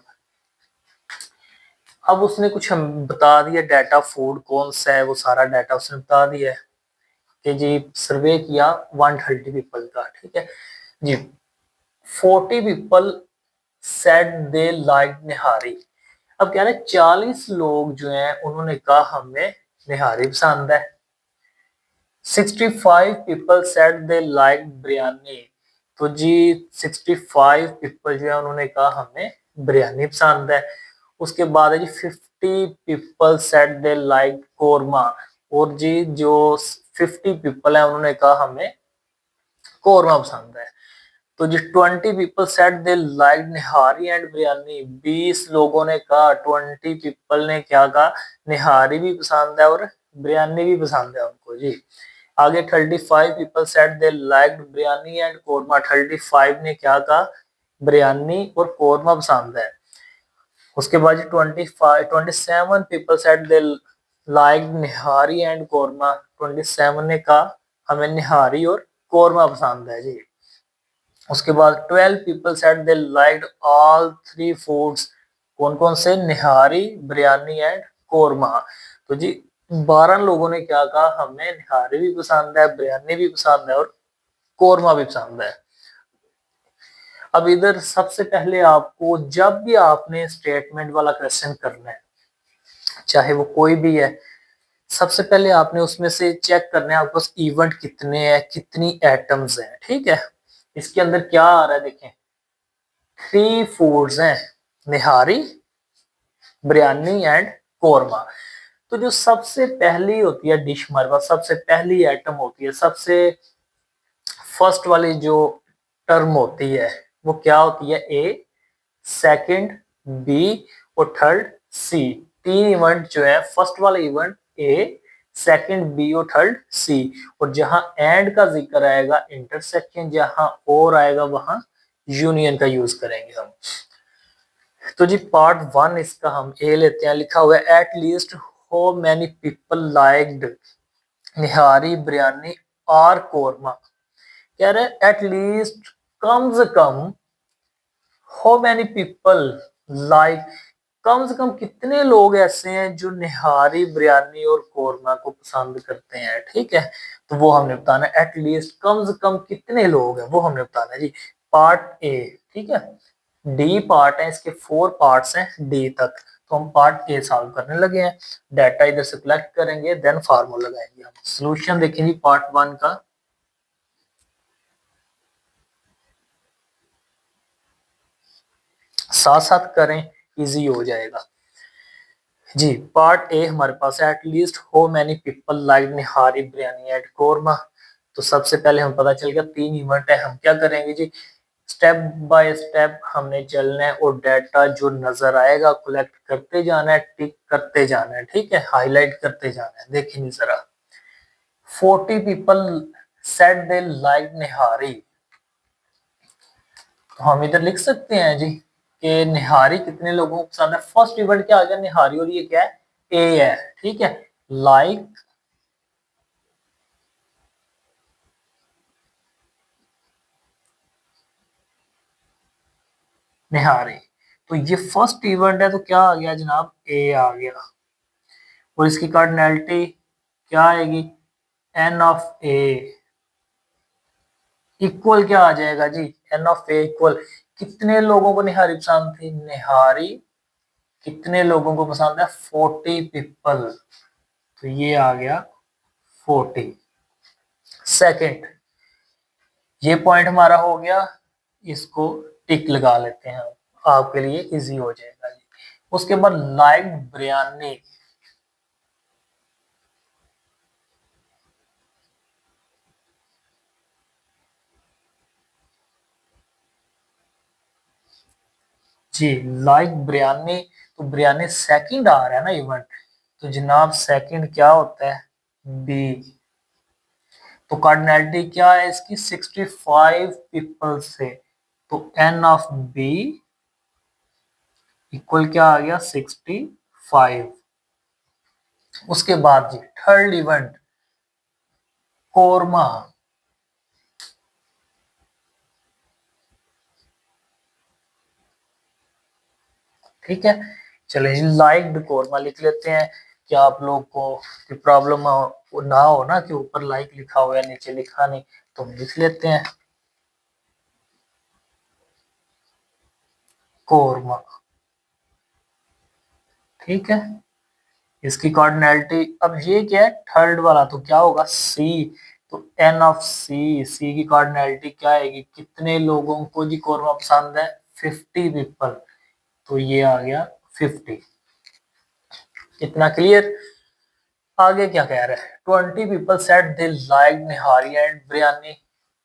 अब उसने कुछ हम बता दिया डाटा, फूड कौन सा है वो सारा डाटा उसने बता दिया है कि जी सर्वे किया 130 पीपल का, ठीक है जी। 40 पीपल said they liked निहारी। अब कह रहे 40 लोग जो हैं उन्होंने कहा हमें निहारी पसंद है। 65 people said they liked biryani. तो जी 65 people जो है उन्होंने कहा हमें बिरयानी पसंद है। उसके बाद है जी 50 people said they liked korma. और जी जो 50 people है उन्होंने कहा हमें कोरमा पसंद है। तो जी 20 people said they liked nihari and biryani. 20 लोगों ने कहा, 20 people ने क्या कहा, निहारी भी पसंद है और बिरयानी भी पसंद है उनको जी। आगे 35 people said they liked biryani and korma. 35 ने क्या कहा, बिरयानी और कोरमा पसंद है। उसके बाद 27 people said they liked nihari and korma. 27 ने कहा हमें निहारी और कोरमा पसंद है जी। उसके बाद 12 people said they liked all three foods। कौन कौन से, निहारी, बिरयानी एंड कोरमा। तो जी 12 लोगों ने क्या कहा, हमें निहारी भी पसंद है, बिरयानी भी पसंद है और कोरमा भी पसंद है। अब इधर सबसे पहले आपको जब भी आपने स्टेटमेंट वाला क्वेश्चन करना है, चाहे वो कोई भी है, सबसे पहले आपने उसमें से चेक करना है आपके पास इवेंट कितने हैं, कितनी एटम्स हैं। ठीक है, इसके अंदर क्या आ रहा है देखें, 3 फूड्स हैं, निहारी, बिरयानी एंड कोरमा। तो जो सबसे पहली होती है डिश हमारे पास, सबसे पहली आइटम होती है, सबसे फर्स्ट वाली जो टर्म होती है वो क्या होती है, ए, सेकंड बी और थर्ड सी। 3 इवेंट जो है, फर्स्ट वाला इवेंट ए, सेकंड बी और थर्ड सी। और जहां एंड का जिक्र आएगा इंटरसेक्शन, जहां और आएगा वहां यूनियन का यूज करेंगे हम। तो जी पार्ट 1 इसका हम ए लेते हैं। लिखा हुआ है at least how many people liked nihari, biryani और कोरमा। कह रहे एट लीस्ट, कम से कम, हाउ मेनी पीपल लाइक, कम से कम कितने लोग ऐसे हैं जो निहारी, बिरयानी और कोरमा को पसंद करते हैं। ठीक है, तो वो हमने बताना है, एट लीस्ट कम से कम कितने लोग हैं वो हमने बताना है जी। पार्ट ए, ठीक है, डी पार्ट है, इसके 4 पार्ट्स हैं डी तक। तो हम पार्ट ए सॉल्व करने लगे हैं। डाटा इधर से कलेक्ट करेंगे, देन फार्मूला लगाएंगे हम। सॉल्यूशन देखेंगे पार्ट 1 का। साथ साथ करें, इजी हो जाएगा जी। पार्ट ए हमारे पास है, at least how many people like nihari, biryani and korma. तो सबसे पहले हम पता चल गया 3 इवेंट है। हम क्या करेंगे जी, स्टेप बाय स्टेप हमने चलना है और डाटा जो नजर आएगा कलेक्ट करते जाना है, टिक करते जाना है। ठीक है, हाईलाइट करते जाना है। देखिए जरा, 40 पीपल सेड दे लाइक निहारी। तो हम इधर लिख सकते हैं जी कि निहारी कितने लोगों को पसंद है। फर्स्ट इवेंट क्या आ गया, निहारी, और ये क्या है, ए है। ठीक है, लाइक निहारी। तो ये फर्स्ट इवेंट है, तो क्या आ गया जनाब, ए आ गया। और इसकी कार्डिनैलिटी क्या आएगी, एन ऑफ ए इक्वल क्या आ जाएगा जी, एन ऑफ ए इक्वल, कितने लोगों को निहारी पसंद थी, निहारी कितने लोगों को पसंद है, 40 पीपल। तो ये आ गया 40। सेकंड, ये पॉइंट हमारा हो गया, इसको टिक लगा लेते हैं हम, आपके लिए इजी हो जाएगा जी। उसके बाद लाइक बिरयानी, जी लाइक बिरयानी। तो बिरयानी सेकंड आ रहा है ना इवेंट, तो जनाब सेकंड क्या होता है, बी। तो कार्डिनैलिटी क्या है इसकी, 65 पीपल से। तो एन ऑफ बी इक्वल क्या आ गया, 65। उसके बाद जी थर्ड इवेंट कोरमा। ठीक है, चलिए जी लाइक्ड कोरमा लिख लेते हैं। क्या आप लोग को प्रॉब्लम ना हो ना कि ऊपर लाइक लिखा हुआ है नीचे लिखा नहीं, तो हम लिख लेते हैं। कोरमा। ठीक है, इसकी कार्डिनैलिटी, अब ये क्या है थर्ड वाला, तो क्या होगा सी, तो एन ऑफ सी, सी की कार्डिनैलिटी क्या आएगी, कितने लोगों को जी कोरमा पसंद है, 50 पीपल, तो ये आ गया 50। इतना क्लियर। आगे क्या कह रहा है, 20 people said they like nihari and biryani.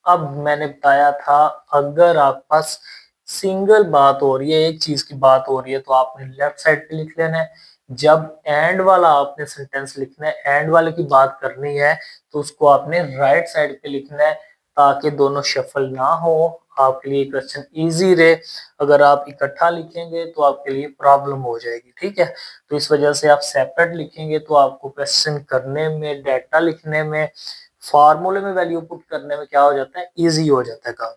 अब मैंने बताया था अगर आप पास सिंगल बात हो रही है, एक चीज की बात हो रही है, तो आपने लेफ्ट साइड पे लिख लेना है। जब एंड वाला आपने सेंटेंस लिखना है, एंड वाले की बात करनी है, तो उसको आपने राइट साइड पे लिखना है, ताकि दोनों शफल ना हो, आपके लिए क्वेश्चन इजी रहे। अगर आप इकट्ठा लिखेंगे तो आपके लिए प्रॉब्लम हो जाएगी। ठीक है, तो इस वजह से आप सेपरेट लिखेंगे तो आपको क्वेश्चन करने में, डाटा लिखने में, फार्मूले में वैल्यू पुट करने में क्या हो जाता है, इजी हो जाता है काम।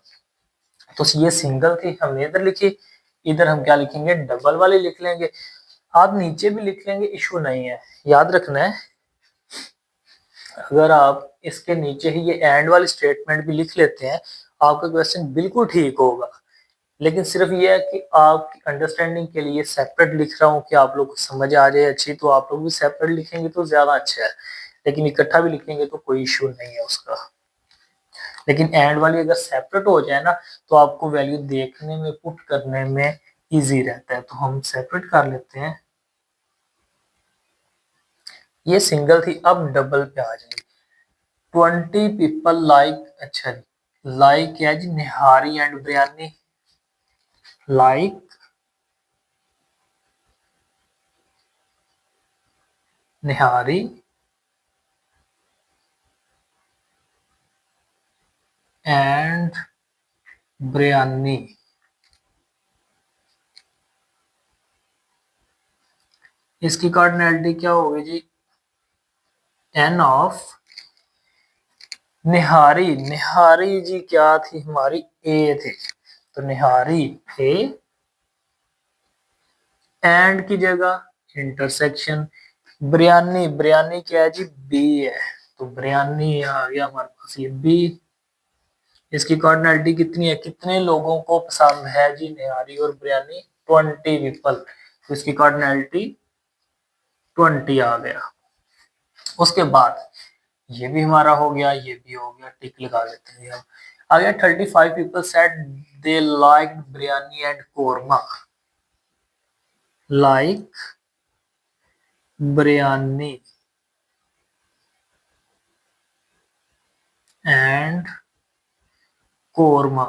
तो ये सिंगल थी, हमने इधर लिखी, इधर हम क्या लिखेंगे, डबल वाली लिख लेंगे। आप नीचे भी लिख लेंगे, इशू नहीं है। याद रखना है, अगर आप इसके नीचे ही ये एंड वाली स्टेटमेंट भी लिख लेते हैं, आपका क्वेश्चन बिल्कुल ठीक होगा। लेकिन सिर्फ ये है कि आपकी अंडरस्टैंडिंग के लिए सेपरेट लिख रहा हूँ कि आप लोग को समझ आ जाए अच्छी, तो आप लोग भी सेपरेट लिखेंगे तो ज्यादा अच्छा है, लेकिन इकट्ठा भी लिखेंगे तो कोई इशू नहीं है उसका। लेकिन एंड वाली अगर सेपरेट हो जाए ना, तो आपको वैल्यू देखने में, पुट करने में इजी रहता है। तो हम सेपरेट कर लेते हैं, ये सिंगल थी, अब डबल पे आ जाएगी। 20 पीपल लाइक, अच्छा जी लाइक क्या जी, nihari and biryani, like nihari and biryani. इसकी कार्डिनैलिटी क्या होगी जी, एन ऑफ निहारी, निहारी जी क्या थी हमारी, ए थे, तो निहारी ए, एंड की जगह इंटरसेक्शन, बिरयानी, बिरयानी क्या है जी, बी है, तो बिरयानी आ गया हमारे पास ये बी। इसकी कार्डिनैलिटी कितनी है, कितने लोगों को पसंद है जी निहारी और बिरयानी, 20 पीपल, तो इसकी कार्डिनैलिटी 20 आ गया। उसके बाद ये भी हमारा हो गया, ये भी हो गया, टिक लगा देते हैं हम। आ गया 35 people said they like biryani and korma, like biryani and korma.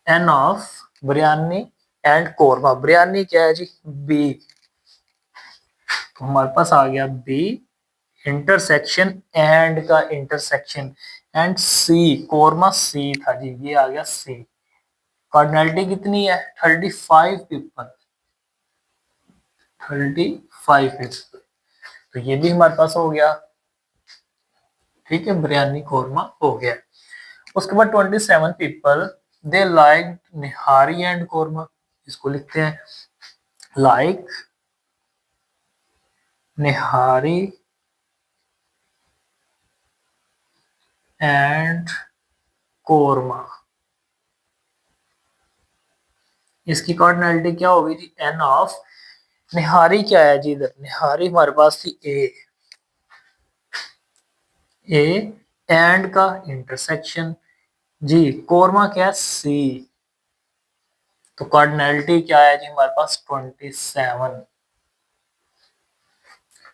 N of biryani and korma, biryani क्या है जी, बी, तो हमारे पास आ गया बी, इंटरसेक्शन एंड का intersection, and C, korma C था जी, ये आ गया सी। कार्डिनैलिटी कितनी है, 35 पीपल, 35 पीपल, तो ये भी हमारे पास हो गया। ठीक है, बिरयानी कोरमा हो गया। उसके बाद 27 people they like nihari and korma, इसको लिखते हैं लाइक निहारी एंड कोरमा। इसकी कार्डिनैलिटी क्या होगी जी, एन ऑफ निहारी क्या है जी, इधर निहारी हमारे पास थी ए, ए एंड का इंटरसेक्शन जी, कोरमा क्या है सी, तो कार्डिनैलिटी क्या है जी हमारे पास 27।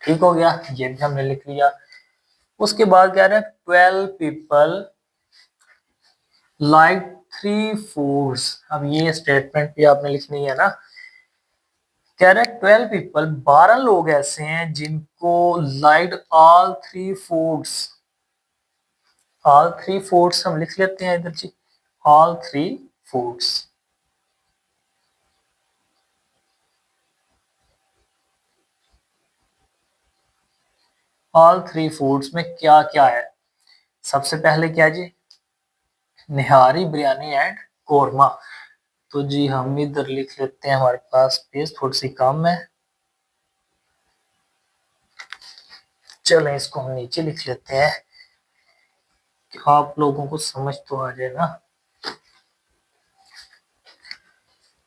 ठीक हो गया, ये भी हमने लिख लिया। उसके बाद क्या है, 12 पीपल लाइक 3 फूड्स, अब ये स्टेटमेंट भी आपने लिखनी है ना। कह रहे 12 पीपल, 12 लोग ऐसे हैं जिनको like all 3 foods, all 3 foods हम लिख लेते हैं इधर जी, ऑल 3 फूड्स। ऑल 3 फूड्स में क्या क्या है, सबसे पहले क्या जी, निहारी बिरयानी एंड कोरमा, तो जी हम इधर लिख लेते हैं, हमारे पास स्पेस थोड़ी सी कम है, चलें इसको हम नीचे लिख लेते हैं। कि आप लोगों को समझ तो आ जाए ना।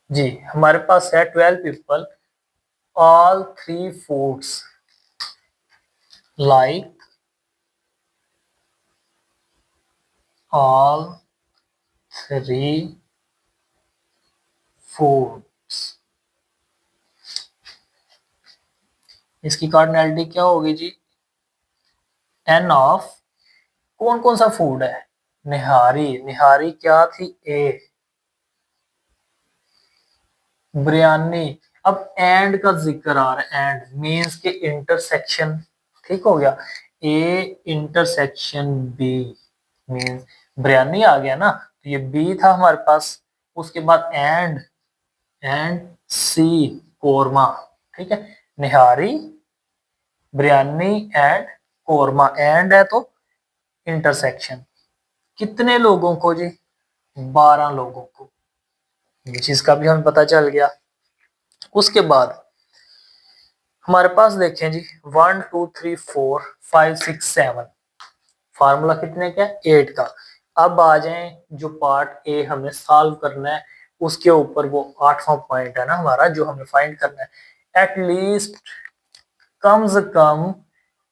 जी, हमारे पास है 12 people, all three foods like all three foods. इसकी कार्डिनैलिटी क्या होगी जी? एन ऑफ कौन कौन सा फूड है? निहारी, निहारी क्या थी? ए। बिरयानी। अब एंड का जिक्र आ रहा है, एंड मीन्स के इंटरसेक्शन। ठीक हो गया, A intersection B means biryani आ गया ना, तो ये बी था हमारे पास। उसके बाद एंड सी कोरमा। ठीक है, निहारी, बिरयानी एंड कोरमा। एंड है तो इंटरसेक्शन। कितने लोगों को जी? 12 लोगों को। ये चीज का भी हमें पता चल गया। उसके बाद हमारे पास देखें जी, 1 2 3 4 5 6 7। फार्मूला कितने का? 8 का। अब आ जाए जो पार्ट ए हमें सॉल्व करना है, उसके ऊपर वो 8वां पॉइंट है ना हमारा, जो हमें फाइंड करना है। एट लीस्ट, कम से कम,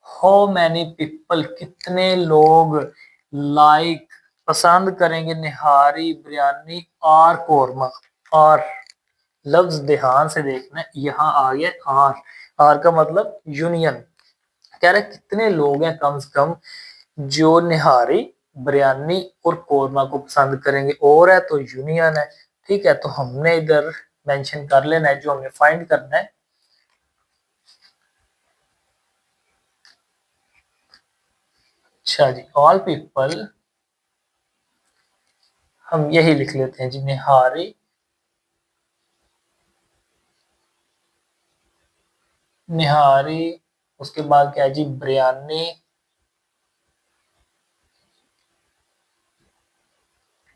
हाउ मैनी पीपल, कितने लोग, लाइक पसंद करेंगे, निहारी, बिरयानी और कोरमा। और लफ्ज ध्यान से देखना है, यहाँ आ गया आर। आर का मतलब यूनियन। कह रहे कितने लोग हैं कम से कम जो निहारी, बिरयानी और कोरमा को पसंद करेंगे। और है तो यूनियन है। ठीक है, तो हमने इधर मेंशन कर लेना है जो हमें फाइंड करना है। अच्छा जी, ऑल पीपल, हम यही लिख लेते हैं जी, निहारी, निहारी, उसके बाद क्या है जी, बिरयानी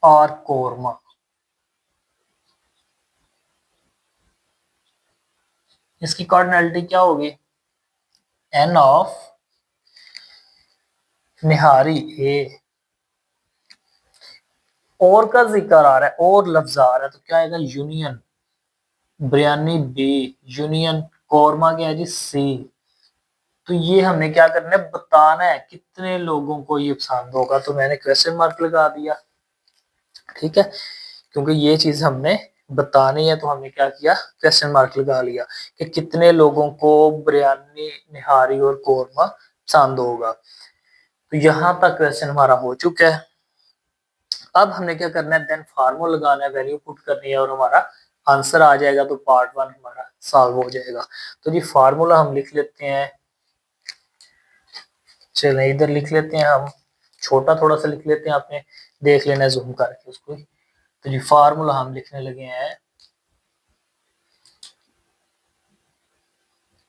और कोरमा। इसकी कार्डिनैलिटी क्या होगी? एन ऑफ निहारी ए। और का जिक्र आ रहा है, और लफ्ज आ रहा है, तो क्या आएगा? Union. Biryani B, union korma क्या है जी? सी। तो ये हमने क्या करना है? बताना है कितने लोगों को ये पसंद होगा। तो मैंने क्वेश्चन मार्क लगा दिया। ठीक है, क्योंकि ये चीज हमने बतानी है, तो हमने क्या किया? क्वेश्चन मार्क लगा लिया कि कितने लोगों को बिरयानी, निहारी और कोरमा पसंद होगा। तो यहाँ तक क्वेश्चन हमारा हो चुका है। अब हमने क्या करना है? देन फार्मूला लगाना है, वैल्यू पुट करनी है और हमारा आंसर आ जाएगा। तो पार्ट 1 हमारा सॉल्व हो जाएगा। तो जी फार्मूला हम लिख लेते हैं। चलें इधर लिख लेते हैं हम, छोटा थोड़ा सा लिख लेते हैं, आपने देख लेना है जूम करके उसको। तो जी फार्मूला हम लिखने लगे हैं।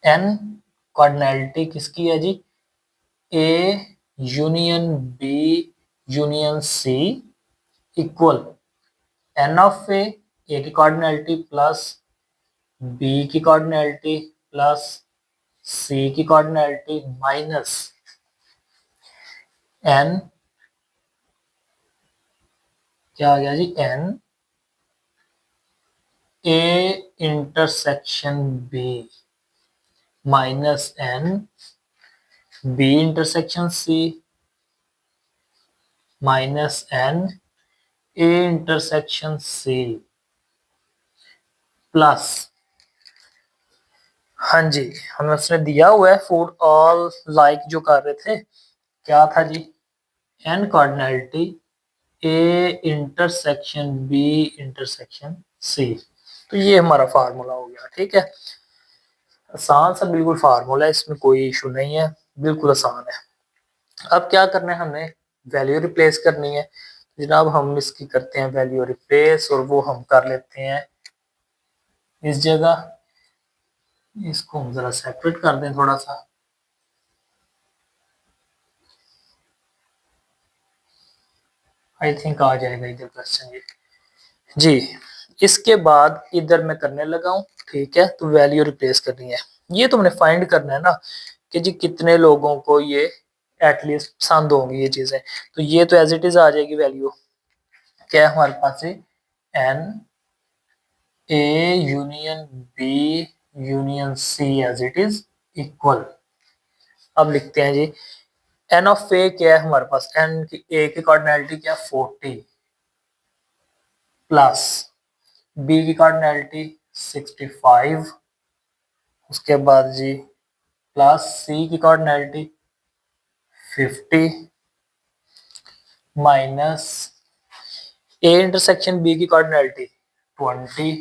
एन कार्डिनैलिटी किसकी है जी? A union B union C equal n of A की कार्डिनैलिटी प्लस बी की कार्डिनैलिटी प्लस सी की कार्डिनैलिटी माइनस एन, क्या आ गया जी? N A intersection B minus n B intersection C minus n A intersection C plus, हाँ जी, हमें उसने दिया हुआ है फूड ऑल लाइक जो कर रहे थे, क्या था जी? N cardinality A intersection B intersection C. तो ये हमारा फार्मूला हो गया। ठीक है, आसान सा बिल्कुल फार्मूला है, इसमें कोई इशू नहीं है, बिल्कुल आसान है। अब क्या करना है? हमें वैल्यू रिप्लेस करनी है। जनाब हम इसकी करते हैं वैल्यू रिप्लेस, और वो हम कर लेते हैं इस जगह। इसको हम जरा सेपरेट कर दें थोड़ा सा। आई थिंक आ जाएगा इधर क्वेश्चन ये जी। इसके बाद इधर मैं करने लगा हूँ। ठीक है, तो वैल्यू रिप्लेस करनी है। ये तो हमने फाइंड करना है ना कि जी कितने लोगों को ये एटलीस्ट पसंद होंगी ये चीजें। तो ये तो एज इट इज आ जाएगी वैल्यू, क्या है हमारे पास से N A union B union C as it is equal. अब लिखते हैं जी एन ऑफ ए क्या है हमारे पास, एन की ए की कार्डिनैलिटी क्या है 40 प्लस बी की कार्डिनैलिटी 65, उसके बाद जी प्लस सी की cardinality 50 minus A intersection B की कार्डिनैलिटी 20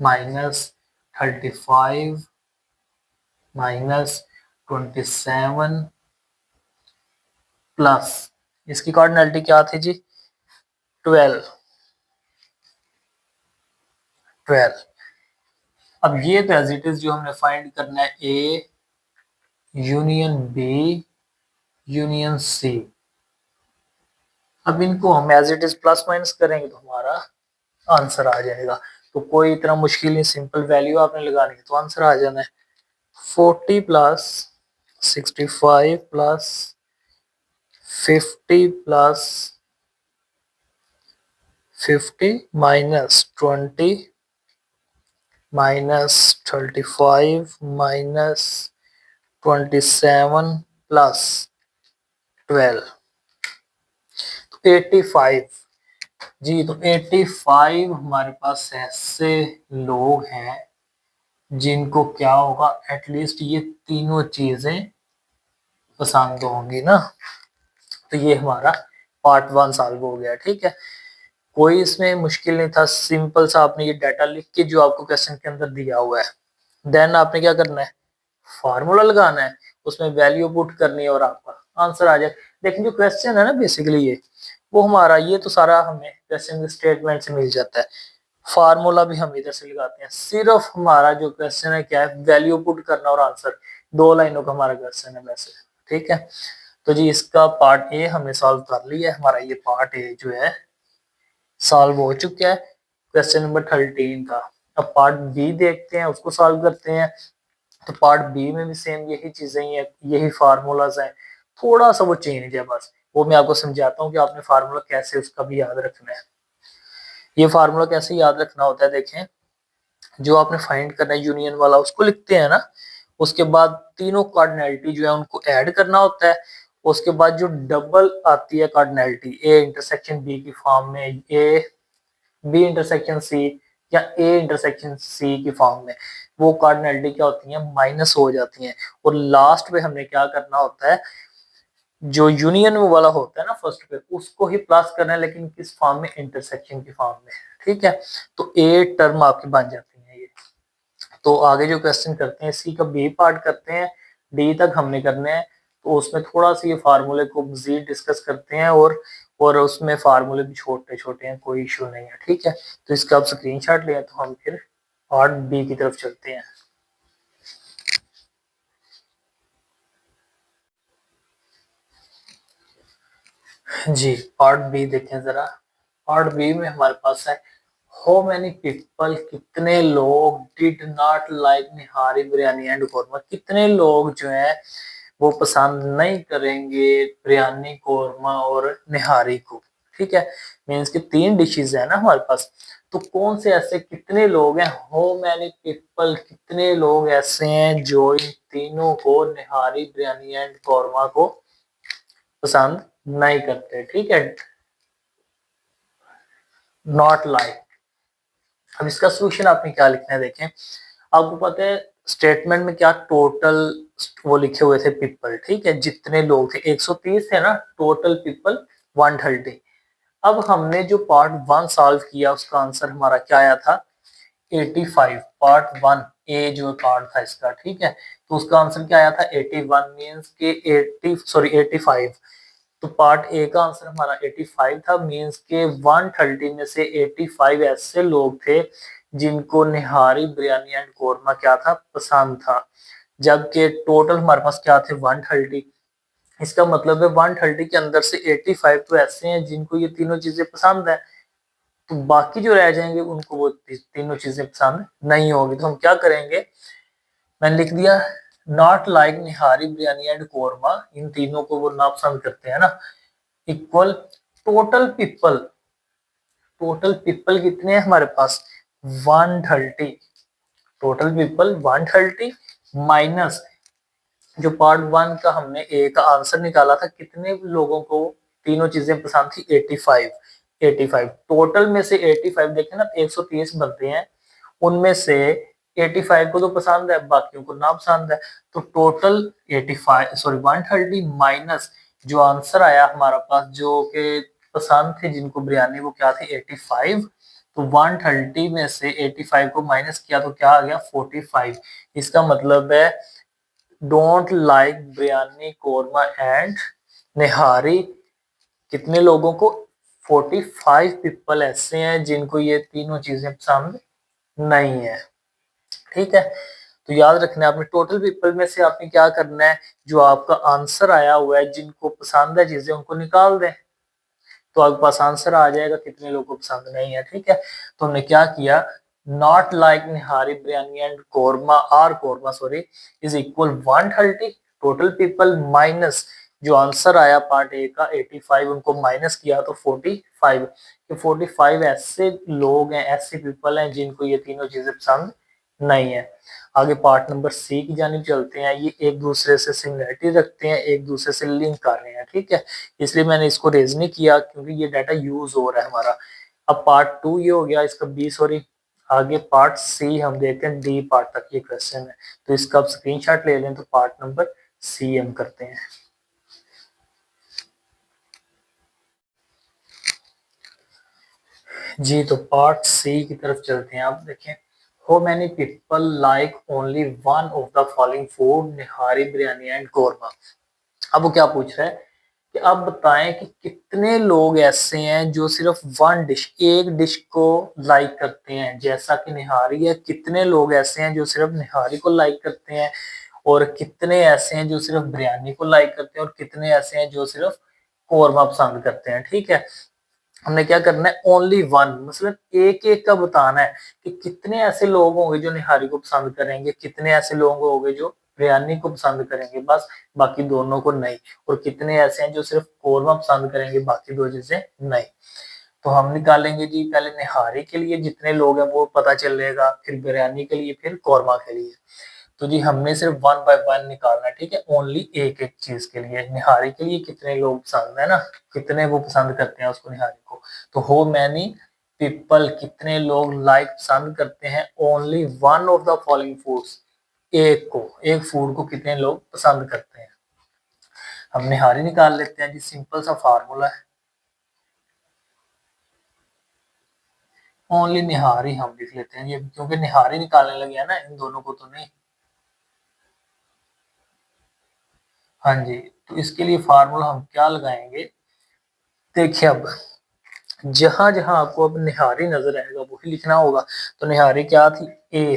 माइनस 35 माइनस 27 प्लस इसकी कार्डिनैलिटी क्या थी जी 12। अब ये तो एज इट इज जो हमने फाइंड करना है A union B union C. अब इनको हम as it is plus minus करेंगे तो हमारा आंसर आ जाएगा। तो कोई इतना मुश्किल नहीं, सिंपल वैल्यू आपने लगानी है तो आंसर आ जाना है 40 plus 65 plus 50 plus 50 minus 20 minus 35 minus 27 plus 12 तो 85 जी। तो 85 हमारे पास ऐसे लोग हैं जिनको क्या होगा, एटलीस्ट ये तीनों चीजें पसंद होंगी ना। तो ये हमारा पार्ट 1 सॉल्व हो गया, ठीक है। कोई इसमें मुश्किल नहीं था, सिंपल सा आपने ये डाटा लिख के जो आपको क्वेश्चन के अंदर दिया हुआ है, देन आपने क्या करना है, फार्मूला लगाना है, उसमें वैल्यू पुट करनी है और आपका आंसर आ जाए। लेकिन जो क्वेश्चन है ना बेसिकली ये वो हमारा ये तो सारा हमें क्वेश्चन के स्टेटमेंट से मिल जाता है, फार्मूला भी हम इधर से लगाते हैं। सिर्फ हमारा जो क्वेश्चन है क्या है, वैल्यू पुट करना और आंसर, 2 लाइनों का हमारा क्वेश्चन है वैसे, ठीक है। तो जी इसका पार्ट ए हमने सॉल्व कर लिया है, हमारा ये पार्ट ए जो है सॉल्व हो चुका है क्वेश्चन नंबर 13 का। अब पार्ट बी देखते हैं, उसको सॉल्व करते हैं। तो पार्ट बी में भी सेम यही चीजें ही है, यही फार्मूलाज हैं, थोड़ा सा वो चेंज है बस, वो मैं आपको समझाता हूँ कि आपने फार्मूला कैसे उसका भी याद रखना है। ये फार्मूला कैसे याद रखना होता है, देखें जो आपने फाइंड करना है यूनियन वाला उसको लिखते हैं ना, उसके बाद तीनों कार्डिनैलिटी जो है उनको ऐड करना होता है, उसके बाद जो डबल आती है कार्डिनैलिटी ए इंटरसेक्शन बी की फॉर्म में, ए बी इंटरसेक्शन सी या ए इंटरसेक्शन सी की फॉर्म में, वो कार्डिनैलिटी क्या होती है, माइनस हो जाती हैं। और लास्ट पे हमने क्या करना होता है, जो यूनियन वाला होता है ना फर्स्ट पे, उसको ही प्लस करना है, लेकिन किस फॉर्म में, इंटरसेक्शन की फॉर्म में, ठीक है। तो ए टर्म आपकी बन जाती है ये। तो आगे जो क्वेश्चन करते हैं, सी का बी पार्ट करते हैं, डी तक हमने करने हैं। तो उसमें थोड़ा सा ये फार्मूले को मजीद डिस्कस करते हैं, और उसमें फार्मूले भी छोटे छोटे हैं, कोई इशू नहीं है, ठीक है। तो इसका आप स्क्रीनशॉट लें तो हम फिर पार्ट बी की तरफ चलते हैं। जी पार्ट बी देखें जरा। पार्ट बी में हमारे पास है हाउ मेनी पीपल, कितने लोग did not like nihari biryani and korma, कितने लोग जो है वो पसंद नहीं करेंगे बिरयानी कौरमा और निहारी को, ठीक है। मीन्स कि 3 डिशेज है ना हमारे पास। तो कौन से ऐसे कितने लोग हैं, हाउ मेनी पीपल कितने लोग ऐसे हैं जो इन तीनों को, निहारी बिरयानी एंड कौरमा को पसंद नहीं करते, ठीक है, नॉट लाइक। अब इसका सोल्यूशन आपने क्या लिखना है, देखें आपको पता है स्टेटमेंट में क्या टोटल वो लिखे हुए थे पीपल, ठीक है, जितने लोग थे 130 है ना टोटल पीपल 130। अब हमने जो पार्ट 1 सॉल्व किया उसका आंसर हमारा क्या आया था 85, पार्ट 1 ए जो पार्ट था इसका, ठीक है। तो उसका आंसर क्या आया था 81, मींस के 85। तो पार्ट ए का आंसर हमारा 85 था, मींस के 130 में से 85 ऐसे लोग थे जिनको निहारी बिरयानी एंड कोरमा क्या था, पसंद था। जबकि टोटल हमारे पास क्या थे 130। इसका मतलब है 130 के अंदर से 85 तो ऐसे हैं जिनको ये तीनों चीजें पसंद है, तो बाकी जो रह जाएंगे उनको वो तीनों चीजें पसंद नहीं होगी। तो हम क्या करेंगे, मैंने लिख दिया not like nihari, biryani and korma, इन तीनों को वो ना पसंद करते हैं ना, equal total people, total people कितने हैं हमारे पास 130, टोटल पीपल 130 माइनस जो पार्ट वन का हमने ए का आंसर निकाला था, कितने लोगों को तीनों चीजें पसंद थी 85, 85 टोटल में से 85 देखें ना 130 बनते हैं, उनमें से 85 को तो पसंद है, बाकियों को ना पसंद है, तो टोटल 85 सॉरी 130 माइनस जो आंसर आया हमारा पास जो कि पसंद थे जिनको बिरयानी वो क्या थे 85, तो 130 में से 85 को माइनस किया तो क्या आ गया 45, इसका मतलब है don't like biryani korma and nihari, कितने लोगों को 45 पीपल ऐसे हैं जिनको ये तीनों चीजें पसंद नहीं है। ठीक है, तो याद रखना है आपने टोटल पीपल में से आपने क्या करना है, जो आपका आंसर आया हुआ है जिनको पसंद है चीजें उनको निकाल दें, तो आपके पास आंसर आ जाएगा कितने लोगों को पसंद नहीं है। ठीक है, तो हमने क्या किया, not like nihari biryani and korma or korma sorry is equal 130 total people minus जो आंसर आया पार्ट ए का 85 उनको माइनस किया तो 45, कि 45 ऐसे लोग हैं ऐसे पीपल हैं जिनको ये तीनों चीजें पसंद नहीं है। आगे पार्ट नंबर सी की जानिब चलते हैं, ये एक दूसरे से सिमिलरिटी रखते हैं, एक दूसरे से लिंक कर रहे हैं। ठीक है, इसलिए मैंने इसको रेज नहीं किया क्योंकि ये डाटा यूज हो रहा है हमारा। अब पार्ट टू ये हो गया इसका बी सॉरी, आगे पार्ट सी हम देखते हैं, डी पार्ट तक ये क्वेश्चन है, तो इसका आप स्क्रीनशॉट ले लें, तो पार्ट नंबर सी हम करते हैं। जी तो पार्ट सी की तरफ चलते हैं। आप देखें, how many people like only one of the following food nihari biryani and korma. अब वो क्या पूछ रहा है कि आप बताएं कि कितने लोग ऐसे हैं जो सिर्फ वन डिश एक डिश को लाइक करते हैं, जैसा कि निहारी है, कितने लोग ऐसे हैं जो सिर्फ निहारी को लाइक करते हैं, और कितने ऐसे हैं जो सिर्फ बिरयानी को लाइक करते हैं, और कितने ऐसे हैं जो सिर्फ कोरमा पसंद करते हैं। ठीक है, हमने क्या करना है ओनली वन, मतलब एक एक का बताना है कि कितने ऐसे लोग होंगे जो निहारी को पसंद करेंगे, कितने ऐसे लोग होंगे जो बिरयानी को पसंद करेंगे बस, बाकी दोनों को नहीं, और कितने ऐसे हैं जो सिर्फ कोरमा पसंद करेंगे बाकी दो चीजें नहीं। तो हम निकालेंगे जी पहले निहारी के लिए जितने लोग हैं वो पता चलेगा, फिर बिरयानी के लिए, फिर कोरमा के लिए। तो जी हमने सिर्फ वन बाय वन निकालना है। ठीक है, ओनली एक एक चीज के लिए, निहारी के लिए कितने लोग पसंद है ना, कितने वो पसंद करते हैं उसको निहारी को, तो हो मैनी पीपल कितने लोग लाइक पसंद करते हैं only one of the following foods, एक को, एक फूड को कितने लोग पसंद करते हैं। हम निहारी निकाल लेते हैं जी, सिंपल सा फार्मूला है, ओनली निहारी हम लिख लेते हैं ये, क्योंकि निहारी निकालने लगे हैं ना, इन दोनों को तो नहीं। हाँ जी, तो इसके लिए फार्मूला हम क्या लगाएंगे, देखिए अब जहां जहां आपको अब निहारी नजर आएगा वही लिखना होगा। तो निहारी क्या थी ए,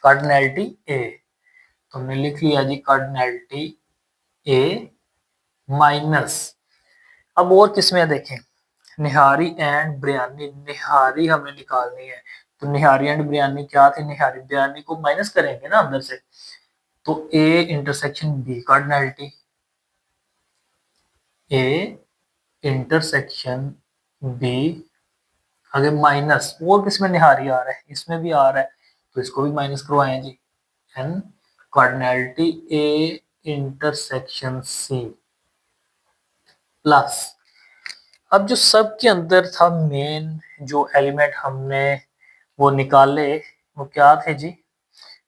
कार्डिनैलिटी ए, तो हमने लिख लिया जी कार्डिनैलिटी ए माइनस, अब और किसमें देखें, निहारी एंड बिरयानी, निहारी हमें निकालनी है, तो निहारी एंड बिरयानी क्या थी, निहारी बिरयानी को माइनस करेंगे ना अंदर से, तो A intersection B cardinality, A intersection B, आगे माइनस, और किसमें निहारी आ रहा है, इसमें भी आ रहा है, तो इसको भी माइनस करवाएं जी, n cardinality A intersection C plus, अब जो सब के अंदर था मेन जो एलिमेंट हमने वो निकाले, वो क्या थे जी,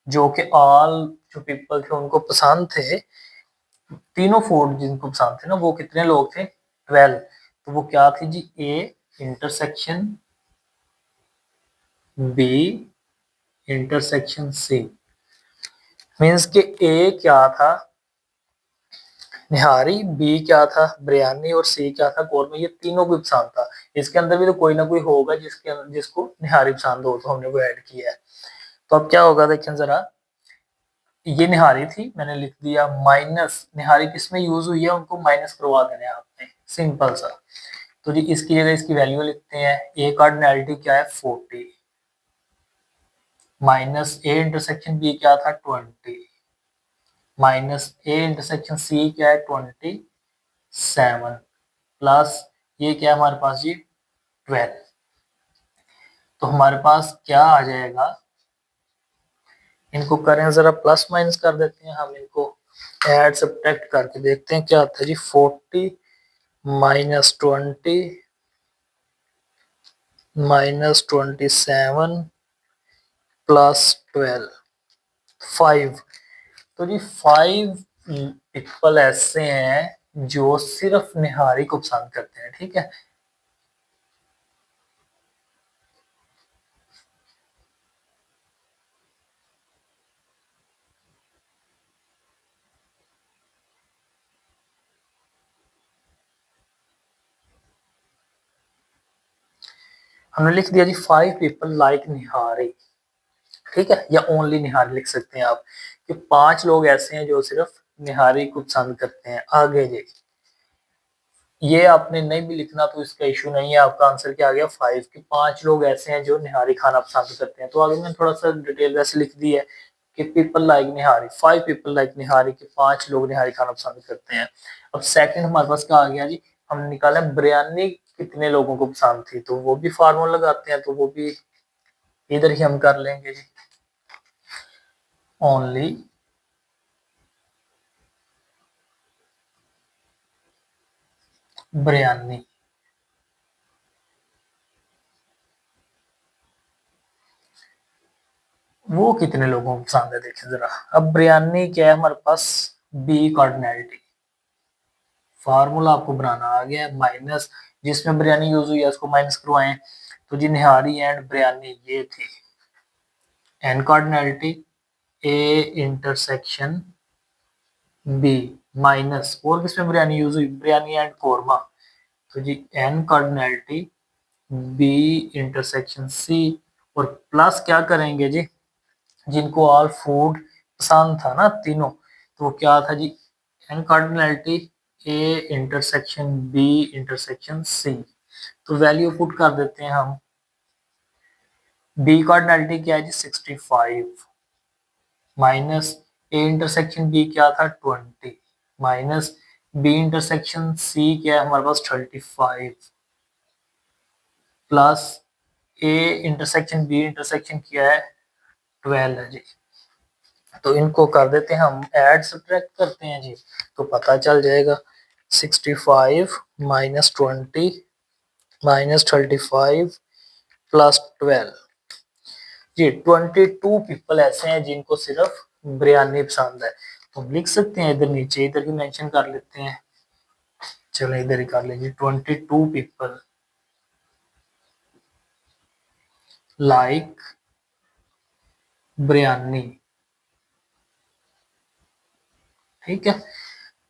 जो कि ऑल जो पीपल थे उनको पसंद थे, तीनों फूड जिनको पसंद थे ना, वो कितने लोग थे 12, तो वो क्या थी जी A intersection B intersection C, means के ए क्या था निहारी, बी क्या था बिरयानी, और सी क्या था कौरमा, ये तीनों को पसंद था, इसके अंदर भी तो कोई ना कोई होगा जिसको निहारी पसंद हो, तो हमने वो ऐड किया है। तो अब क्या होगा देखें जरा, ये निहारी थी मैंने लिख दिया माइनस, निहारी किसमें यूज हुई है उनको माइनस करवा देना है आपने, सिंपल सा। तो जी इसकी जगह इसकी वैल्यू लिखते हैं, ए कार्डिनैलिटी क्या है 40 माइनस ए इंटरसेक्शन बी क्या था 20, माइनस ए इंटरसेक्शन सी क्या है 27 प्लस ये क्या है हमारे पास जी 12। तो हमारे पास क्या आ जाएगा, इनको करें जरा प्लस माइनस कर देते हैं हम, इनको ऐड सब्ट्रैक्ट करके देखते हैं क्या आता है जी। 40 माइनस 20 माइनस 27 प्लस 12 5। तो जी 5 पीपल ऐसे हैं जो सिर्फ निहारी को पसंद करते हैं, ठीक है। हमने लिख दिया जी 5 पीपल लाइक निहारी, ठीक है, या ओनली निहारी लिख सकते हैं आप, कि 5 लोग ऐसे हैं जो सिर्फ निहारी को पसंद करते हैं। आगे जी ये आपने नहीं भी लिखना तो इसका इशू नहीं है, आपका आंसर क्या आ गया 5, कि 5 लोग ऐसे हैं जो निहारी खाना पसंद करते हैं। तो आगे मैंने थोड़ा सा डिटेल वैसे लिख दी है कि पीपल लाइक निहारी, 5 पीपल लाइक निहारी, के 5 लोग निहारी खाना पसंद करते हैं। अब सेकंड हमारे पास क्या आ गया जी, हमने निकाला बिरयानी कितने लोगों को पसंद थी, तो वो भी फार्मूला लगाते हैं, तो वो भी इधर ही हम कर लेंगे जी। ओनली बिरयानी, वो कितने लोगों को पसंद है देखिए जरा। अब बिरयानी क्या है हमारे पास, बी कार्डिनैलिटी, फार्मूला आपको बनाना आ गया है, माइनस जिसमें बिरयानी यूज हुई है उसको माइनस करवाएं। तो जी निहारी एंड बिरयानी ये थी, n cardinality A intersection B minus, और किसमें बिरयानी यूज हुई, बिरयानी एंड कोरमा, तो जी n cardinality B intersection C, और प्लस क्या करेंगे जी, जिनको ऑल फूड पसंद था ना तीनों, तो वो क्या था जी, n cardinality A intersection B intersection C. तो वैल्यू पुट कर देते हैं हम, बी कार्डिनैलिटी क्या है जी 65, माइनस ए इंटरसेक्शन बी क्या था 20, माइनस बी इंटरसेक्शन सी क्या है हमारे पास 35, plus A intersection B intersection क्या है 12 है जी। तो इनको कर देते हैं हम, ऐड सब्ट्रैक्ट करते हैं जी, तो पता चल जाएगा 65 माइनस 20 माइनस 35 प्लस 12 जी। 22 पीपल ऐसे हैं जिनको सिर्फ बिरयानी पसंद है, तो हम लिख सकते हैं इधर नीचे, इधर ही मेंशन कर लेते हैं, चलो इधर ही कर लीजिए 22 पीपल लाइक बिरयानी, ठीक है।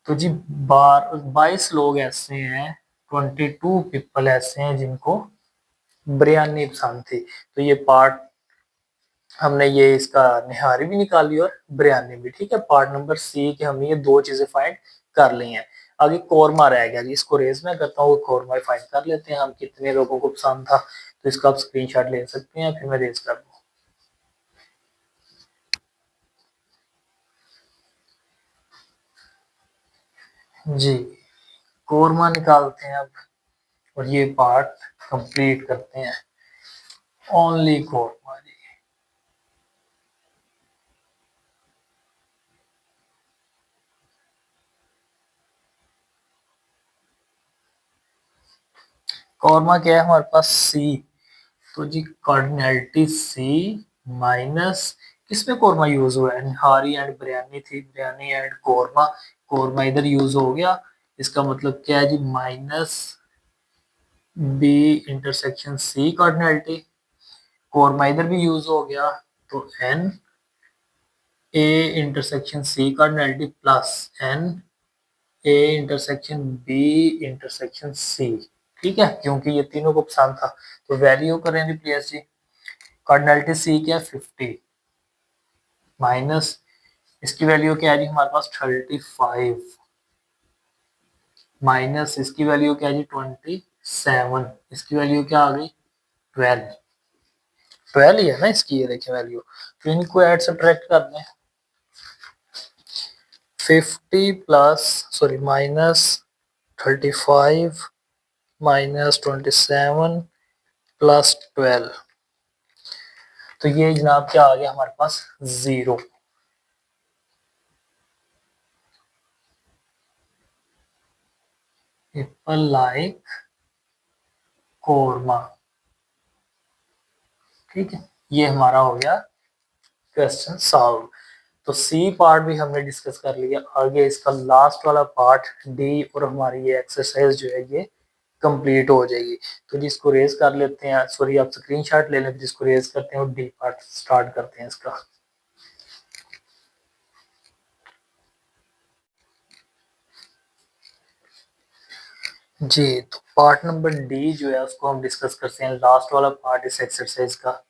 तो जी 22 लोग ऐसे हैं, 22 पीपल ऐसे हैं जिनको बिरयानी पसंद थी। तो ये पार्ट हमने ये इसका निहारी भी निकाली और बिरयानी भी, ठीक है। पार्ट नंबर सी के हमने ये दो चीजें फाइंड कर ली हैं। आगे कोरमा रह गया जी, इसको रेज में करता हूँ, कोरमा फाइंड कर लेते हैं हम कितने लोगों को पसंद था। तो इसका आप स्क्रीनशॉट ले सकते हैं, फिर मैं रेज कर दूँ जी। कोरमा निकालते हैं अब, और ये पार्ट कंप्लीट करते हैं, ओनली कोरमा जी। कोरमा क्या है हमारे पास सी, तो जी कार्डिनैलिटी सी माइनस, किसमें कोरमा यूज हुआ है, निहारी एंड बिरयानी थी, बिरयानी एंड कोरमा, कोरमा इधर यूज हो गया। इसका मतलब क्या है जी, minus B intersection C cardinality, korma इधर भी यूज हो गया, तो n A intersection C cardinality plus n A intersection B intersection C, ठीक है, क्योंकि ये तीनों को पसंद था। तो वैल्यू करें रिप्लेस जी, कार्डिनैलिटी सी क्या है 50, माइनस इसकी वैल्यू क्या है जी हमारे पास 35, माइनस इसकी वैल्यू क्या है जी 27, इसकी वैल्यू क्या आ गई 12, 12 ही है ना इसकी, ये देखिए वैल्यू। तो इनको ऐड सब्ट्रैक्ट कर दें, 50 प्लस सॉरी -35 -27 प्लस 12, तो ये जनाब क्या आ गया हमारे पास 0। पीपल लाइक कोरमा, ठीक है, ये हमारा हो गया क्वेश्चन सॉल्व। तो सी पार्ट भी हमने डिस्कस कर लिया। आगे इसका लास्ट वाला पार्ट डी और हमारी ये एक्सरसाइज जो है ये कंप्लीट हो जाएगी। तो जिसको रेज कर लेते हैं, सॉरी आप स्क्रीनशॉट ले लें, जिसको रेज करते हैं और डी पार्ट स्टार्ट करते हैं इसका। जी, तो पार्ट नंबर डी जो है उसको हम डिस्कस करते हैं, लास्ट वाला पार्ट इस एक्सरसाइज का।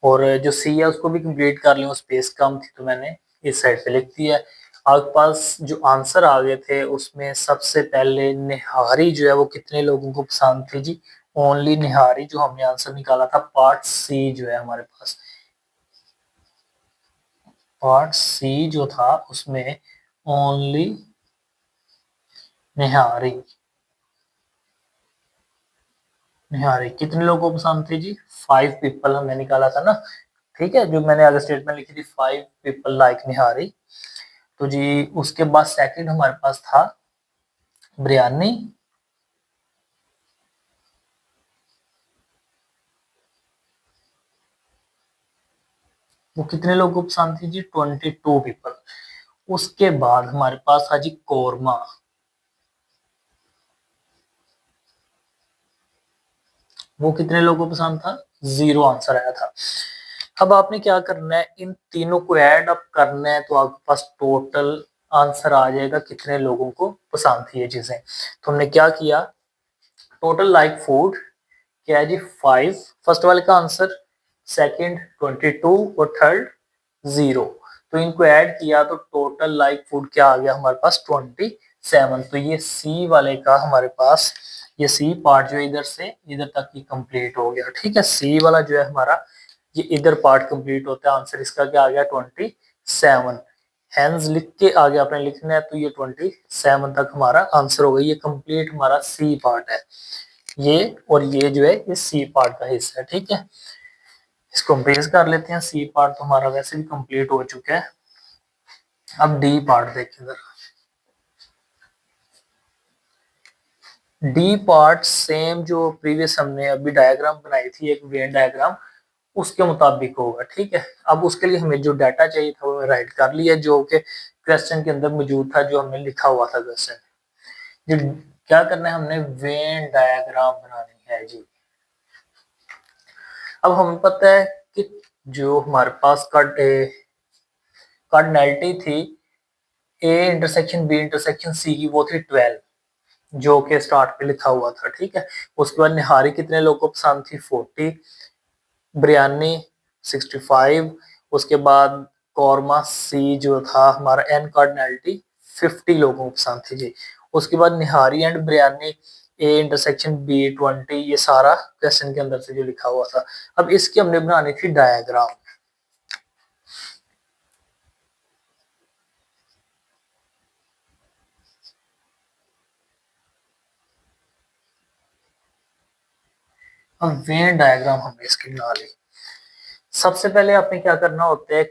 और जो सी है उसको भी कंप्लीट कर लिया, स्पेस कम थी तो मैंने इस साइड पे लिख दिया। आपके पास जो आंसर आ गए थे उसमें सबसे पहले निहारी जो है वो कितने लोगों को पसंद थी जी? ओनली निहारी, जो हमने आंसर निकाला था पार्ट सी जो है हमारे पास, पार्ट सी जो था उसमें ओनली निहारी, निहारी कितने लोगों को पसंद थी जी? 5 पीपल हमने निकाला था ना, ठीक है, जो मैंने आगे स्टेटमेंट लिखी थी 5 पीपल लाइक निहारी। तो जी उसके बाद सेकंड हमारे पास था बिरयानी, वो कितने लोगों को पसंद थी जी? 22 पीपल। उसके बाद हमारे पास था जी कोरमा, वो कितने लोगों को पसंद था? 0 आंसर आया था। अब आपने क्या करना है, इन तीनों को ऐड अप करना है, तो आपके पास टोटल आंसर आ जाएगा कितने लोगों को पसंद थी ये चीजें। तो हमने क्या किया, टोटल लाइक फूड क्या है जी? 5 फर्स्ट वाले का आंसर, सेकंड 22 और थर्ड 0। तो इनको ऐड किया तो टोटल लाइक फूड क्या आ गया हमारे पास? 27। तो ये सी वाले का हमारे पास, ये सी पार्ट जो इधर से इधर तक ही कंप्लीट हो गया, ठीक है। सी वाला जो है हमारा ये इधर पार्ट कंप्लीट होता है, आंसर इसका क्या आ गया? 27। हैंस लिख के आगे आपने लिखना है, तो ये 27 तक हमारा आंसर हो गया। ये कंप्लीट हमारा सी पार्ट है ये, और ये जो है ये सी पार्ट का हिस्सा है, ठीक है। इसको बेस कर लेते हैं, सी पार्ट तो हमारा वैसे भी कंप्लीट हो चुका है। अब डी पार्ट देखें जरा। डी पार्ट सेम जो प्रीवियस हमने अभी डायग्राम बनाई थी, एक वेन डायग्राम, उसके मुताबिक होगा, ठीक है। अब उसके लिए हमें जो डाटा चाहिए था वो राइट कर लिया, जो कि क्वेश्चन के अंदर मौजूद था, जो हमने लिखा हुआ था क्वेश्चन। जो क्या करना है, हमने वेन डायग्राम बनानी है जी। अब हमें पता है कि जो हमारे पास कार्डिनैलिटी थी A intersection B intersection C की, वो थी 12, जो कि स्टार्ट पे लिखा हुआ था, ठीक है। उसके बाद निहारी कितने लोगों को पसंद थी? 40, बिरयानी 65, उसके बाद कौरमा सी जो था हमारा एन कार्डिनैलिटी 50 लोगों को पसंद थी जी। उसके बाद nihari and biryani A intersection B 20, ये सारा क्वेश्चन के अंदर से जो लिखा हुआ था। अब इसकी हमने बनानी थी डायग्राम। अब वेन डायग्राम हमने इसकी बना ली। सबसे पहले आपने क्या करना होता है,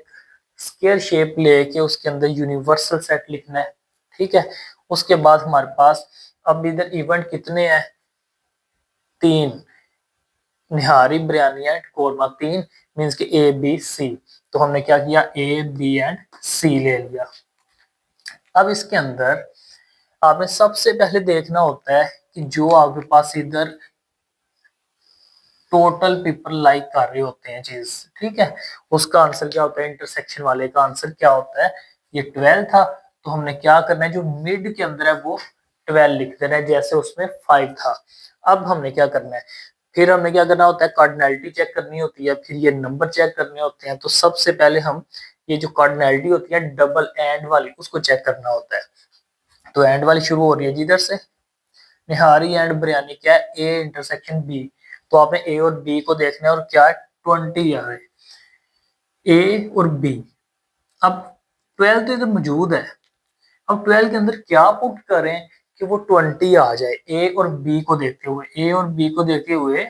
स्क्वायर शेप लेके उसके अंदर यूनिवर्सल सेट लिखना है, ठीक है। उसके बाद हमारे पास अब इधर इवेंट कितने हैं? 3, निहारी बिरयानी एंड कोरमा 3, मींस के ए बी सी। तो हमने क्या किया, ए बी एंड सी ले लिया। अब इसके अंदर आपने सबसे पहले देखना होता है कि जो आपके पास इधर टोटल पीपल लाइक कर रहे होते हैं चीज, ठीक है, उसका आंसर क्या होता है? इंटरसेक्शन वाले का आंसर क्या होता है? ये 12 था। तो हमने क्या करना है, जो मिड के अंदर है वो 12 लिख देना है, जैसे उसमें 5 था। अब हमने क्या करना है, फिर हमने क्या करना होता है, कार्डिनैलिटी चेक करनी होती है, फिर ये नंबर चेक करने होते हैं। तो सबसे पहले हम ये जो कार्डिनैलिटी होती है डबल एंड वाली, उसको चेक करना होता है। तो एंड वाली शुरू हो रही है जिधर से, निहारी एंड बिरयानी क्या है? A intersection B. तो आपने ए और बी को देखना है, और क्या है? 20 आ रहे, ए और बी। अब 12 तो इधर मौजूद है, अब 12 के अंदर क्या पुट करें कि वो 20 आ जाए, ए और बी को देखते हुए, ए और बी को देखते हुए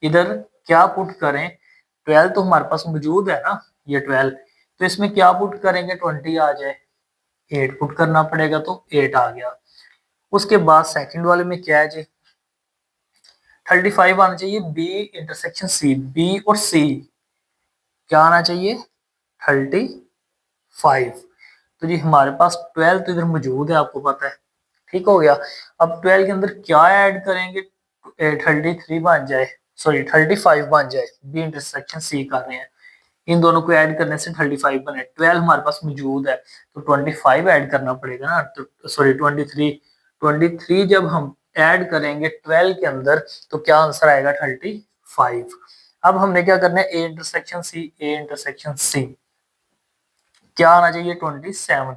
इधर क्या पुट करें। 12 तो हमारे पास मौजूद है ना, ये 12, तो इसमें क्या पुट करेंगे 20 आ जाए, 8 पुट करना पड़ेगा तो 8 आ गया। उसके बाद सेकंड वाले में क्या है जी, 35 आना चाहिए, बी इंटरसेक्शन सी, बी और सी क्या आना चाहिए 35। तो जी हमारे पास 12 तो इधर मौजूद है, आपको पता है, ठीक हो गया। अब 12 के अंदर क्या ऐड करेंगे, 33 बन जाए, सॉरी 35 बन जाए, बी इंटरसेक्शन सी कर रहे हैं, इन दोनों को ऐड करने से 35 बने, 12 हमारे पास मौजूद है तो 25 ऐड करना पड़ेगा ना, तो सॉरी 23 जब हम ऐड करेंगे 12 के अंदर तो क्या आंसर आएगा 35। अब हमने क्या करना है, A intersection C, A intersection सी क्या आना चाहिए 27।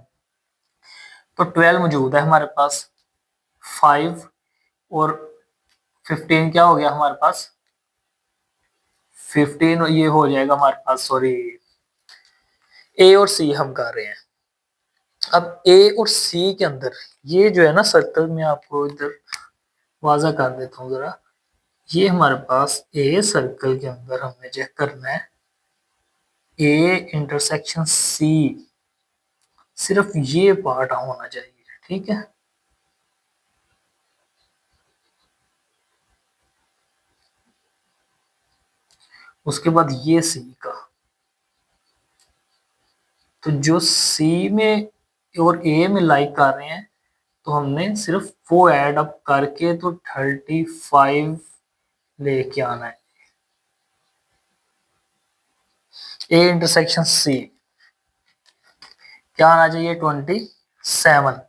तो 12 मौजूद है हमारे पास, 5 और 15 क्या हो गया हमारे पास, 15 ये हो जाएगा हमारे पास, सॉरी ए और सी हम कर रहे हैं। अब ए और सी के अंदर ये जो है ना सर्कल में आपको इधर वाजा कर देता हूँ जरा, ये हमारे पास ए सर्कल के अंदर हमें चेक करना है ए इंटरसेक्शन सी, सिर्फ ये पार्ट होना चाहिए, ठीक है। उसके बाद ये सी का, तो जो सी में और ए में लाइक कर रहे हैं तो हमने सिर्फ वो ऐड अप करके तो 35 लेके आना है। ए इंटरसेक्शन सी क्या आना चाहिए 27।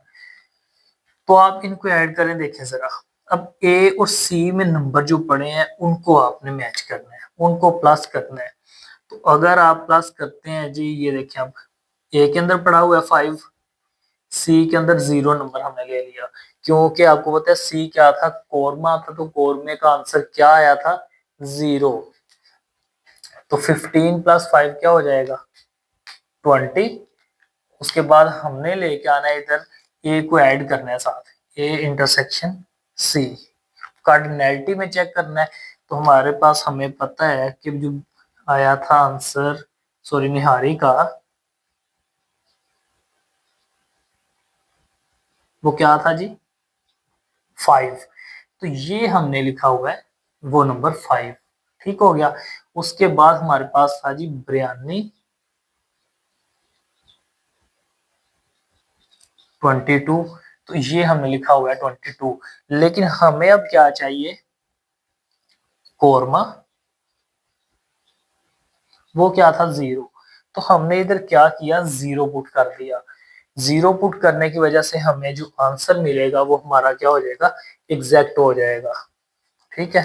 तो आप इनको ऐड करें, देखें जरा, अब ए और सी में नंबर जो पड़े हैं उनको आपने मैच करना है, उनको प्लस करना है। तो अगर आप प्लस करते हैं जी, ये देखें, अब ए के अंदर पड़ा हुआ है 5, सी के अंदर 0 नंबर हमने ले लिया, क्योंकि आपको पता है सी क्या था, कोरमा था, तो कोरमे का आंसर क्या आया था 0। तो 15 प्लस 5 क्या हो जाएगा 20। उसके बाद हमने लेके आना है इधर ए को ऐड करना है साथ, ए इंटरसेक्शन सी, कार्डिनैलिटी में चेक करना है। तो हमारे पास हमें पता है कि जो आया था आंसर, सॉरी निहारी का, वो क्या था जी 5, तो ये हमने लिखा हुआ है वो नंबर 5, ठीक हो गया। उसके बाद हमारे पास था जी 82, 22, तो ये हमने लिखा हुआ है 22, लेकिन हमें अब क्या चाहिए कोरमा, वो क्या था 0, तो हमने इधर क्या किया 0 पुट कर दिया। 0 पुट करने की वजह से हमें जो आंसर मिलेगा वो हमारा क्या हो जाएगा, एग्जैक्ट हो जाएगा, ठीक है।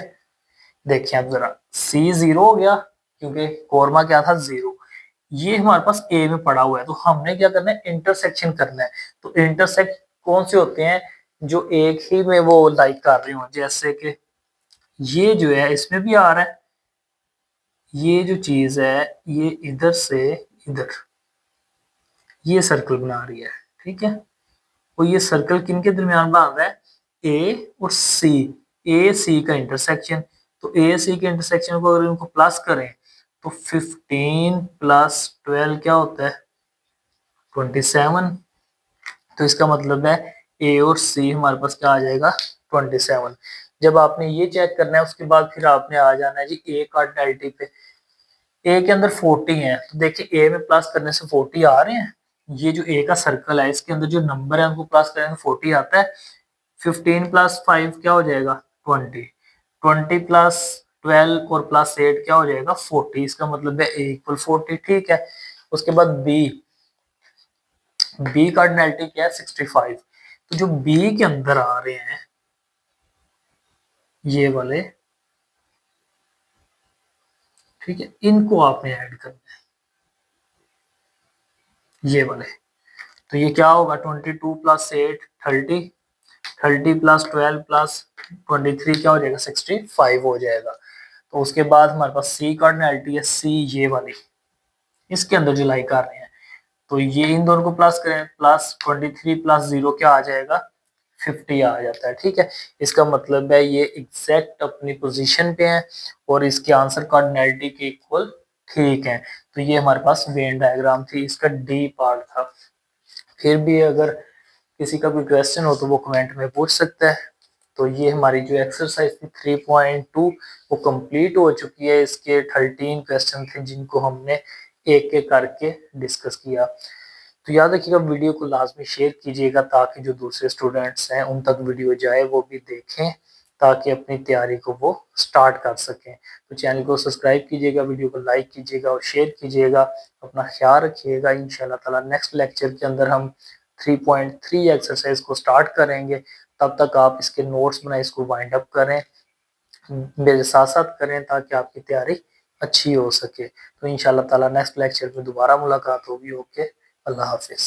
देखिए अब जरा सी 0 हो गया क्योंकि कोरमा क्या था 0, ये हमारे पास ए में पड़ा हुआ है, तो हमने क्या करना है इंटरसेक्शन करना है। तो इंटरसेक्ट कौन से होते हैं, जो एक ही में वो लाइक कर रहे हो, जैसे कि ये जो है इसमें भी आ रहा है, ये जो चीज है ये इधर से इधर ये सर्कल बना रही है, ठीक है। और ये सर्कल किन के दरमियान बन रहा है, ए और सी, ए सी का इंटरसेक्शन। तो ए सी के इंटरसेक्शन को अगर इनको प्लस करें तो 15 प्लस 12 क्या होता है 27। तो इसका मतलब है ए और सी हमारे पास क्या आ जाएगा 27। जब आपने ये चेक करना है उसके बाद फिर आपने आ जाना है जी ए कार्डिनैलिटी पे। ए के अंदर 40 है, तो देखिए ए में प्लस करने से 40 आ रहे हैं, ये जो ए का सर्कल है इसके अंदर जो नंबर है उनको प्लस करेंगे 40 आता है। 15 प्लस 5 क्या हो जाएगा 20, 20 प्लस 12 और प्लस 8 क्या हो जाएगा 40, इसका मतलब है ए इक्वल 40, ठीक है। उसके बाद बी, बी कार्डिनैलिटी क्या है 65। तो जो बी के अंदर आ रहे हैं ये वाले, ठीक है, इनको आपने ऐड करना है ये वाले। तो ये क्या होगा 22 प्लस 8 30, 30 प्लस 12 प्लस 23 क्या हो जाएगा 65 हो जाएगा। तो उसके बाद हमारे पास सी कार्डिनैलिटी है, सी ये वाली, इसके अंदर जो लाई कर रहे हैं तो ये इन दोनों को प्लस करें, प्लस 23 प्लस 0 क्या आ जाएगा, 50 आ जाता है। ठीक है, इसका मतलब है ये एग्जैक्ट अपनी पोजीशन पे है और इसके आंसर कार्डिनैलिटी के इक्वल ठीक है। तो ये हमारे पास वेन डायग्राम थी, इसका डी पार्ट था। फिर भी अगर किसी का कोई क्वेश्चन हो तो वो कमेंट में पूछ सकता है। तो ये हमारी जो एक्सरसाइज थी 3.2 वो कंप्लीट हो चुकी है। इसके 13 क्वेश्चन थे जिनको हमने एक एक करके डिस्कस किया। तो याद रखिएगा, वीडियो को लाजमी शेयर कीजिएगा ताकि जो दूसरे स्टूडेंट्स हैं उन तक वीडियो जाए, वो भी देखें ताकि अपनी तैयारी को वो स्टार्ट कर सकें। तो चैनल को सब्सक्राइब कीजिएगा, वीडियो को लाइक कीजिएगा और शेयर कीजिएगा। अपना ख्याल रखिएगा। इंशाल्लाह ताला नेक्स्ट लेक्चर के अंदर हम 3.3 एक्सरसाइज को स्टार्ट करेंगे। तब तक आप इसके नोट्स बनाए, इसको वाइंड अप करें, मेरे साथ साथ करें ताकि आपकी तैयारी अच्छी हो सके। तो इंशाल्लाह ताला नेक्स्ट लेक्चर में दोबारा मुलाकात होगी। ओके, अल्लाह हाफिज़।